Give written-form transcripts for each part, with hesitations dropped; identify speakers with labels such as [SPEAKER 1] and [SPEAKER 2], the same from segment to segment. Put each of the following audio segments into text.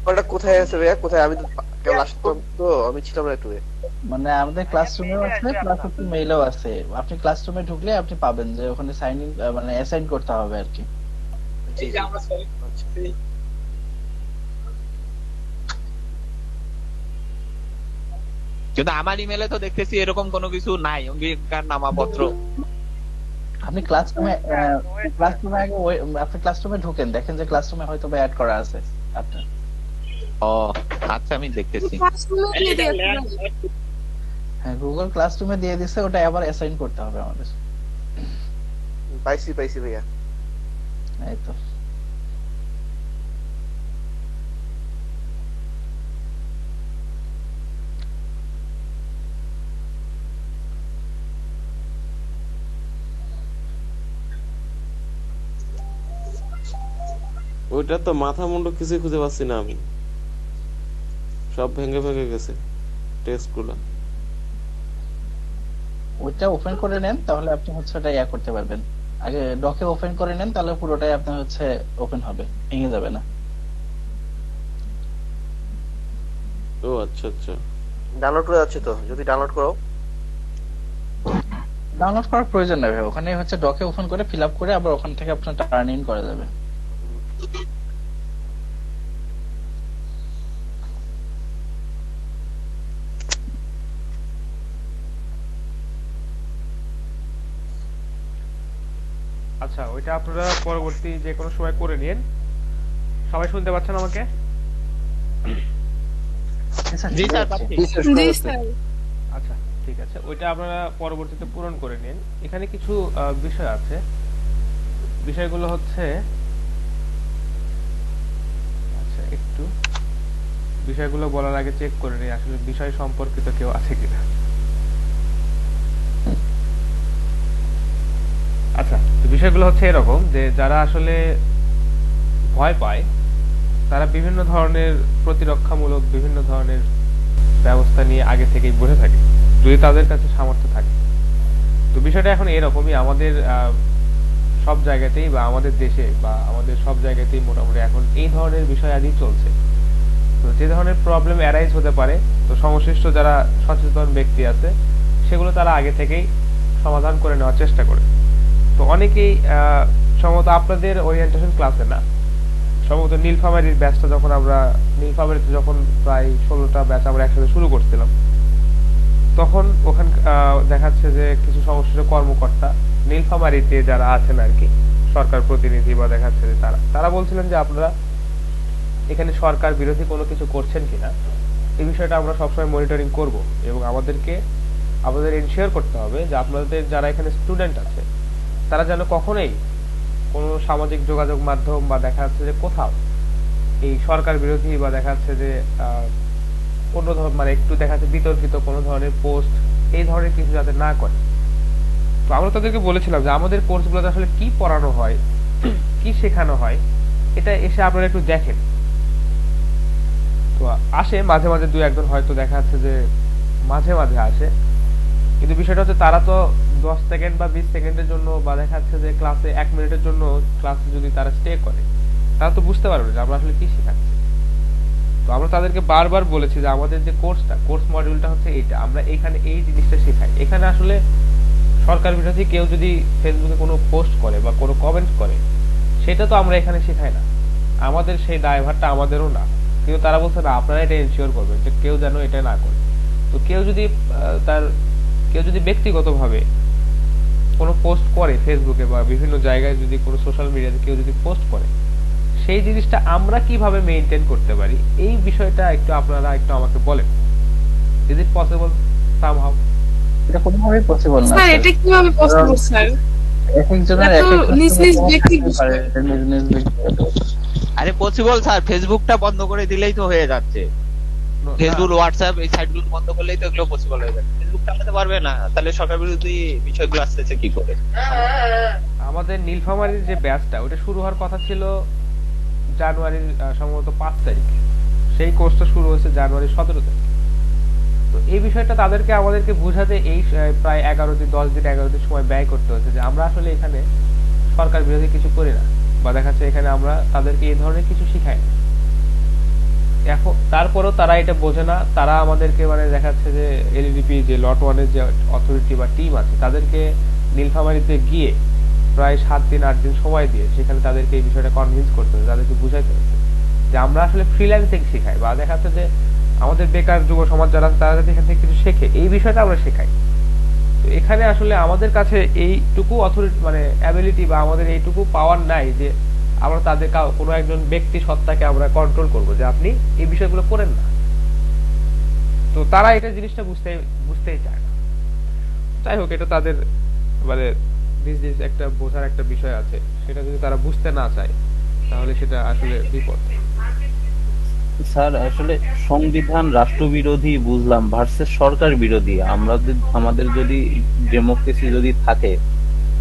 [SPEAKER 1] ওটা কোথায় আছে ভাইয়া, কোথায়? আমি তো কেবল আসলাম তো, আমি ছিলাম না একটু।
[SPEAKER 2] মানে আমাদের ক্লাসরুমেও আছে প্লাস হচ্ছে মেইলেও আছে। আপনি ক্লাসরুমে ঢুকলে আপনি পাবেন যে ওখানে সাইন ইন মানে অ্যাসাইন করতে হবে আর কি।
[SPEAKER 1] জি জি। আচ্ছা।
[SPEAKER 3] কিন্তু আমার ইমেলে তো দেখতেছি এরকম কোনো কিছু নাই, অঙ্গীকার নামাপত্র।
[SPEAKER 2] আপনি ক্লাসরুমে ক্লাসরুমে আগে আপনি ক্লাসরুমে ঢোকেন, দেখেন যে ক্লাসরুমে হয়তো বা অ্যাড করা আছে আপনার।
[SPEAKER 3] ও আচ্ছা, আমি দেখতেছি।
[SPEAKER 4] ক্লাসরুমে দিয়ে দিয়েছে ভাই।
[SPEAKER 2] হ্যাঁ, গুগল ক্লাসরুমে দিয়ে দিছে, ওটা আবার অ্যাসাইন করতে হবে আমাদের।
[SPEAKER 1] পাইছি পাইছি ভাইয়া।
[SPEAKER 2] এই তো।
[SPEAKER 5] ওইটা তো মাথা মুন্ডু কিছু খুঁজে পাচ্ছি না আমি, সব ভেঙে ভেঙে গেছে টেক্সট গুলা।
[SPEAKER 2] ওইটা ওপেন করে নেন, তাহলে আপনি হচ্ছে ওটা ইয়া করতে পারবেন। আগে ডকে ওপেন করে নেন, তাহলে পুরোটাই আপনার হচ্ছে ওপেন হবে, ভেঙে যাবে না।
[SPEAKER 5] ও আচ্ছা আচ্ছা।
[SPEAKER 1] ডাউনলোড করে যাচ্ছে তো, যদি ডাউনলোড করো।
[SPEAKER 2] ডাউনলোড করার প্রয়োজন নেই ভাই, ওখানে হচ্ছে ডকে ওপেন করে ফিল আপ করে আবার ওখান থেকে আপনার টার্ন ইন করা যাবে।
[SPEAKER 6] আচ্ছা, ওইটা আপনারা পরবর্তী যে কোনো সময় করে নিন। সবাই শুনতে পাচ্ছেন আমাকে?
[SPEAKER 2] স্যার
[SPEAKER 3] জি
[SPEAKER 2] শুনতে
[SPEAKER 3] স্যার,
[SPEAKER 2] পাচ্ছি।
[SPEAKER 3] পাচ্ছি।
[SPEAKER 4] জি স্যার।
[SPEAKER 6] আচ্ছা, ঠিক আছে, ওইটা আপনারা পরবর্তীতে পূরণ করে নিন। এখানে কিছু বিষয় আছে। বিষয়গুলো হচ্ছে, আচ্ছা একটু বিষয়গুলো বলার আগে চেক করে নিই আসলে বিষয় সম্পর্কিত কেউ আছে কিনা। আচ্ছা, তো বিষয়গুলো হচ্ছে এরকম যে যারা আসলে ভয় পায় তারা বিভিন্ন ধরনের প্রতিরক্ষামূলক বিভিন্ন ধরনের ব্যবস্থা নিয়ে আগে থেকেই বসে থাকে, যদি তাদের কাছে সামর্থ্য থাকে। তো বিষয়টা এখন এরকমই, আমাদের সব জায়গাতেই বা আমাদের দেশে বা আমাদের সব জায়গাতেই মোটামুটি এখন এই ধরনের বিষয় আদি চলছে। তো যে ধরনের প্রবলেম অ্যারাইজ হতে পারে, তো সংশ্লিষ্ট যারা সচেতন ব্যক্তি আছে সেগুলো তারা আগে থেকেই সমাধান করে নেওয়ার চেষ্টা করে। তো অনেকেই সম্ভবত আপনাদের ওরিয়েন্টেশন ক্লাসে না, সম্ভবত নীলফামারীর ব্যাচটা যখন আমরা নীলফামারীতে যখন প্রায় 16টা ব্যাচ আমরা একসাথে শুরু করছিলাম, তখন ওখানে দেখাচ্ছে যে কিছু সংশ্লিষ্ট কর্মকর্তা নীলফামারীতে যারা আছেন আর কি, সরকার প্রতিনিধি বা দেখাচ্ছে যে তারা তারা বলছিলেন যে আপনারা এখানে সরকার বিরোধী কোনো কিছু করছেন কিনা এই বিষয়টা আমরা সবসময় মনিটরিং করব, এবং আমাদের এনশিওর করতে হবে যে আপনাদের যারা এখানে স্টুডেন্ট আছে তারা যেন কখনোই কোনো সামাজিক যোগাযোগ মাধ্যম বা দেখা যাচ্ছে যে কোথাও এই সরকার বিরোধী বা দেখা যাচ্ছে যে অন্য মানে একটু দেখা যাচ্ছে বিতর্কিত কোনো ধরনের পোস্ট এই ধরনের কিছু যাতে না করে। তো আমরা তাদেরকে বলেছিলাম যে আমাদের কোর্সগুলোতে আসলে কি পড়ানো হয়, কি শেখানো হয়, এটা এসে আপনারা একটু দেখেন। তো আসে মাঝে মাঝে দু একজন, হয়তো দেখা যাচ্ছে যে মাঝে মাঝে আসে, কিন্তু বিষয়টা হচ্ছে তারা তো 10 সেকেন্ড বা 20 সেকেন্ডের জন্য বা দেখা যাচ্ছে যে ক্লাসে 1 মিনিটের জন্য ক্লাসে যদি তারা স্টে করে, তারা তো বুঝতে পারবে না যে আমরা আসলে কি শেখাচ্ছি। তো আমরা তাদেরকে বারবার বলেছি যে আমাদের যে কোর্স মডিউলটা হচ্ছে এইটা, আমরা এখানে এই জিনিসটা শেখাই। এখানে আসলে সরকার বিরোধী কেউ যদি ফেসবুকে কোনো পোস্ট করে বা কোনো কমেন্ট করে, সেটা তো আমরা এখানে শেখাই না, আমাদের সেই দায়ভারটা আমাদেরও না। কিন্তু তারা বলছে না, আপনারা এটা এনশিওর করবেন যে কেউ যেন এটা না করে। তো কেউ যদি ব্যক্তিগতভাবে কোনো পোস্ট করে ফেসবুকে বা বিভিন্ন জায়গায়, যদি কোনো সোশ্যাল মিডিয়াতে কেউ যদি পোস্ট করে, সেই জিনিসটা আমরা কিভাবে মেইনটেইন করতে পারি এই বিষয়টা একটু আপনারা একটু আমাকে বলেন। Is it possible somehow?
[SPEAKER 2] এটা কোনোভাবেই পসিবল না
[SPEAKER 4] স্যার
[SPEAKER 2] স্যার,
[SPEAKER 4] এটা কিভাবে
[SPEAKER 2] কারণ
[SPEAKER 4] পসিবল স্যার?
[SPEAKER 2] এক একজনের
[SPEAKER 4] এটা
[SPEAKER 2] এক
[SPEAKER 4] তো
[SPEAKER 2] এক
[SPEAKER 4] নিজ
[SPEAKER 2] কাস্টমার
[SPEAKER 4] নিজ
[SPEAKER 2] সমস্যা
[SPEAKER 4] ব্যক্তির
[SPEAKER 2] থাকতে পারে,
[SPEAKER 4] বিষয়।
[SPEAKER 2] নিজ নিজ ব্যক্তিগত।
[SPEAKER 3] আরে পসিবল স্যার, ফেসবুকটা বন্ধ করে দিলেই তো হয়ে যাচ্ছে।
[SPEAKER 6] না,
[SPEAKER 3] ফেসবুক, হোয়াটসঅ্যাপ এই সাইটগুলো বন্ধ করলেই তো এগুলো পসিবল হয়ে যাচ্ছে। ফেসবুক চালাতে পারবে না, তাহলে সরকার বিরোধী বিষয়গুলো আসতেছে কি করে?
[SPEAKER 6] আমাদের নীলফামারীর যে ব্যাচটা ওটা শুরু হওয়ার কথা ছিল জানুয়ারির সম্ভবত 5 তারিখ। সেই কোর্সটা শুরু হয়েছে জানুয়ারির 17 তারিখ। তো এই বিষয়টা তাদেরকে আমাদেরকে বোঝাতে এই প্রায় 11 দিন 10 দিন 11 দিন সময় ব্যয় করতে হচ্ছে যে আমরা আসলে এখানে সরকার বিরোধী কিছু করি না, বা দেখা যাচ্ছে এখানে আমরা তাদেরকে এই ধরনের কিছু শিখাই না। এখন তারপরেও তারা এটা বোঝে না, তারা আমাদেরকে মানে দেখাচ্ছে যে এলডিপি যে লট ওয়ানের যে অথরিটি বা টিম আছে তাদেরকে নীলফামারীতে গিয়ে প্রায় 7 দিন 8 দিন সময় দিয়ে সেখানে তাদেরকে এই বিষয়টা কনভিন্স করতে হবে, তাদেরকে বুঝাইতে হবে যে আমরা আসলে ফ্রিল্যান্সিং শেখাই, বা দেখাচ্ছে যে আমাদের বেকার যুব সমাজ যারা আছে তারা যাতে এখান থেকে কিছু শেখে এই বিষয়টা আমরা শেখাই। তো এখানে আসলে আমাদের কাছে এইটুকু অথরিটি মানে অ্যাবিলিটি বা আমাদের এইটুকু পাওয়ার নাই যে আমরা তাদের কোনো একজন ব্যক্তি সত্তাকে আমরা কন্ট্রোল করব যে আপনি এই বিষয়গুলো করেন না। তো তারা এটা জিনিসটা বুঝতেই চায় না। যাই হোক, এটা তাদের মানে নিজ একটা বোঝার একটা বিষয় আছে, সেটা যদি তারা বুঝতে না চায় তাহলে সেটা আসলে বিপদ।
[SPEAKER 4] স্যার আসলে সংবিধান রাষ্ট্রবিরোধী বুঝলাম ভার্সেস সরকার বিরোধী। আমাদের যদি ডেমোক্রেসি যদি থাকে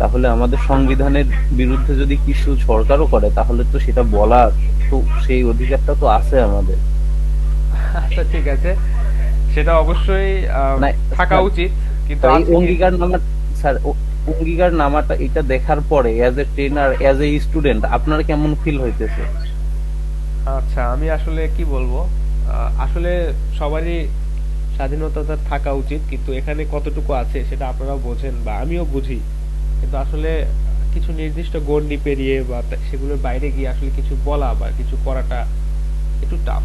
[SPEAKER 4] তাহলে আমাদের সংবিধানের বিরুদ্ধে যদি কিছু সরকারও করে তাহলে তো সেটা বলার তো সেই অধিকারটা তো আছে আমাদের।
[SPEAKER 6] আচ্ছা ঠিক আছে, সেটা অবশ্যই থাকা উচিত, কিন্তু
[SPEAKER 4] এই অঙ্গীকারনামাটা এটা দেখার পরে as a trainer as a student আপনার কেমন ফিল হইতেছে?
[SPEAKER 6] আচ্ছা আমি আসলে কি বলবো, আসলে সবারই স্বাধীনতা থাকা উচিত, কিন্তু এখানে কতটুকু আছে সেটা আপনারাও বোঝেন বা আমিও বুঝি, কিন্তু আসলে কিছু নির্দিষ্ট গণ্ডি পেরিয়ে বা সেগুলোর বাইরে গিয়ে আসলে কিছু বলা বা কিছু করাটা একটু টাফ।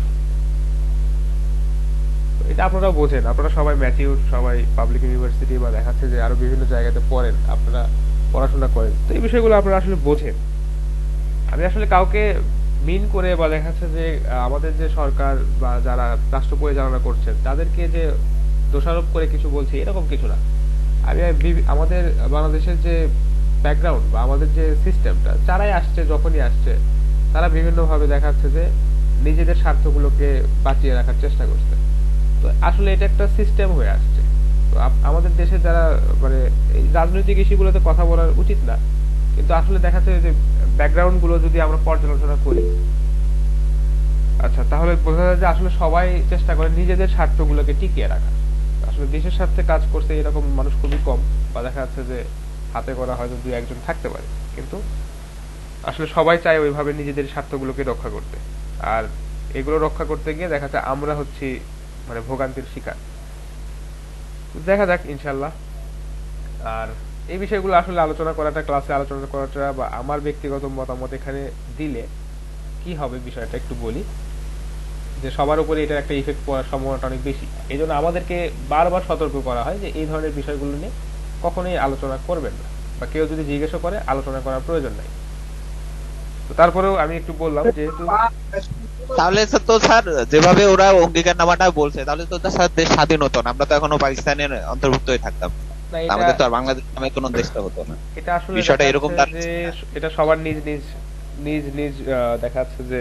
[SPEAKER 6] এটা আপনারাও বোঝেন, আপনারা সবাই ম্যাচিউর, সবাই পাবলিক ইউনিভার্সিটি বা দেখাচ্ছে যে আরো বিভিন্ন জায়গাতে পড়েন, আপনারা পড়াশোনা করেন, তো এই বিষয়গুলো আপনারা আসলে বোঝেন। আমি আসলে কাউকে মিন করে বা দেখাচ্ছে যে আমাদের যে সরকার বা যারা রাষ্ট্র পরিচালনা করছেন তাদেরকে যে দোষারোপ করে কিছু বলছি এরকম কিছু না। আমি আমাদের বাংলাদেশের যে ব্যাকগ্রাউন্ড বা আমাদের যে সিস্টেমটা, যারাই আসছে যখনই আসছে তারা বিভিন্ন ভাবে দেখাচ্ছে যে নিজেদের স্বার্থগুলোকে বাঁচিয়ে রাখার চেষ্টা করছে। তো আসলে এটা একটা সিস্টেম হয়ে আসছে। তো আমাদের দেশে যারা মানে এই রাজনৈতিক ইস্যুগুলোতে কথা বলার উচিত না, কিন্তু আসলে দেখাচ্ছে যে ব্যাকগ্রাউন্ড গুলো যদি আমরা পর্যালোচনা করি, আচ্ছা তাহলে বোঝা যায় যে আসলে সবাই চেষ্টা করে নিজেদের স্বার্থগুলোকে টিকিয়ে রাখা। আসলে দেশের স্বার্থে কাজ করতে এরকম মানুষ খুবই কম, বা দেখা যাচ্ছে যে হাতে করা হয়তো 2-1 থাকতে পারে, কিন্তু আসলে সবাই চায় ওইভাবে নিজেদের স্বার্থগুলোকে রক্ষা করতে। আর এগুলো রক্ষা করতে গিয়ে দেখা যাচ্ছে আমরা হচ্ছি মানে ভোগান্তির শিকার। দেখা যাক ইনশাল্লাহ। আর এই বিষয়গুলো আসলে আলোচনা করাটা, ক্লাসে আলোচনা করাটা বা আমার ব্যক্তিগত মতামত এখানে দিলে কি হবে বিষয়টা একটু বলি, যে সবার উপরে এটা একটা ইফেক্ট পড়ার সম্ভাবনাটা অনেক বেশি। এই জন্য আমাদেরকে বারবার সতর্ক করা হয় যে এই ধরনের বিষয়গুলো নিয়ে কখনোই আলোচনা করবেন না, বা কেউ যদি জিজ্ঞাসা করে আলোচনা করার প্রয়োজন নাই। তো তারপরেও আমি একটু বললাম যেহেতু
[SPEAKER 3] তাহলে তো স্যার যেভাবে ওরা অঙ্গীকারনামাটা বলছে তাহলে তো স্যার দেশ স্বাধীন হতো না, আমরা তো এখনো পাকিস্তানের অন্তর্ভুক্ত হয়ে থাকতাম, আমাদের তো আর বাংলাদেশ নামে কোনো দেশটা হতো না।
[SPEAKER 6] এটা আসলে
[SPEAKER 3] বিষয়টা এরকম
[SPEAKER 6] যে এটা সবার নিজ নিজ দেখা যাচ্ছে যে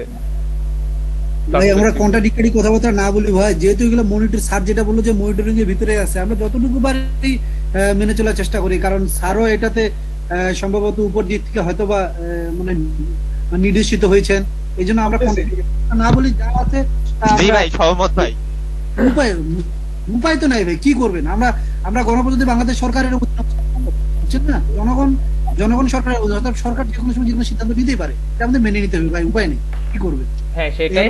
[SPEAKER 7] ভাই আমরা কন্ট্রাডিক্টরি কথাবার্তা না বলি ভাই, যেহেতু এগুলো মনিটর স্যার যেটা বললো যে মনিটরিং এর ভিতরে আছে, আমরা যতটুকু পারি মেনে চলার চেষ্টা করি, কারণ স্যারও এটাতে সম্ভবত উপর দিক থেকে হয়তো বা মানে নির্দেশিত হয়েছেন, এই জন্য আমরা না বলি যা আছে।
[SPEAKER 3] জি ভাই সহমত ভাই।
[SPEAKER 7] উপায় তো নাই ভাই, কি করবেন? আমরা গণপ্রজাতন্ত্রী বাংলাদেশ সরকারের বুঝছেন না, জনগণ সরকারের সরকার যে কোনো সময় যে কোনো সিদ্ধান্ত নিতেই পারে, এটা আমাদের মেনে নিতে হবে ভাই, উপায় নেই, কি করবে?
[SPEAKER 6] হ্যাঁ সেটাই।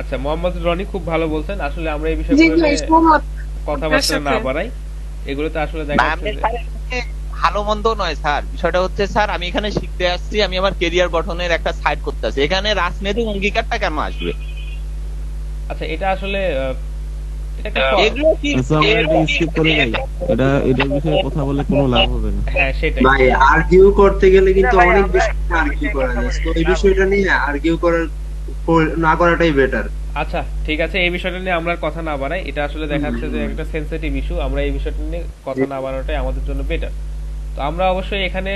[SPEAKER 6] আচ্ছা মোহাম্মদ রনি খুব ভালো বলছেন, আসলে আমরা এই বিষয়গুলো কথাবার্তা না বাড়াই, এগুলোতে আসলে দেখা যাচ্ছে
[SPEAKER 3] ভালো মন্দ নয় স্যার, বিষয়টা হচ্ছে স্যার আমি এখানে শিখতে আসছি, আমি আমার ক্যারিয়ার গঠনের একটা সাইড করতে আসছি, এখানে রাজনৈতিক অঙ্গীকারটা কেন আসবে?
[SPEAKER 6] আচ্ছা এটা আসলে
[SPEAKER 5] কথা বলে কোনো লাভ হবে না।
[SPEAKER 6] হ্যাঁ সেটাই
[SPEAKER 8] ভাই, আর্গিউ করতে গেলে কিন্তু অনেক বেশি আর্গিউ করা যায়, তো এই বিষয়টা নিয়ে আর্গিউ না করাটাই বেটার।
[SPEAKER 6] আচ্ছা ঠিক আছে, এই বিষয়টা নিয়ে আমরা কথা না বাড়াই, এটা আসলে দেখাচ্ছে যে একটা সেনসিটিভ ইস্যু, আমরা এই বিষয়টা নিয়ে কথা না বাড়ানোটাই আমাদের জন্য বেটার। তো আমরা অবশ্যই এখানে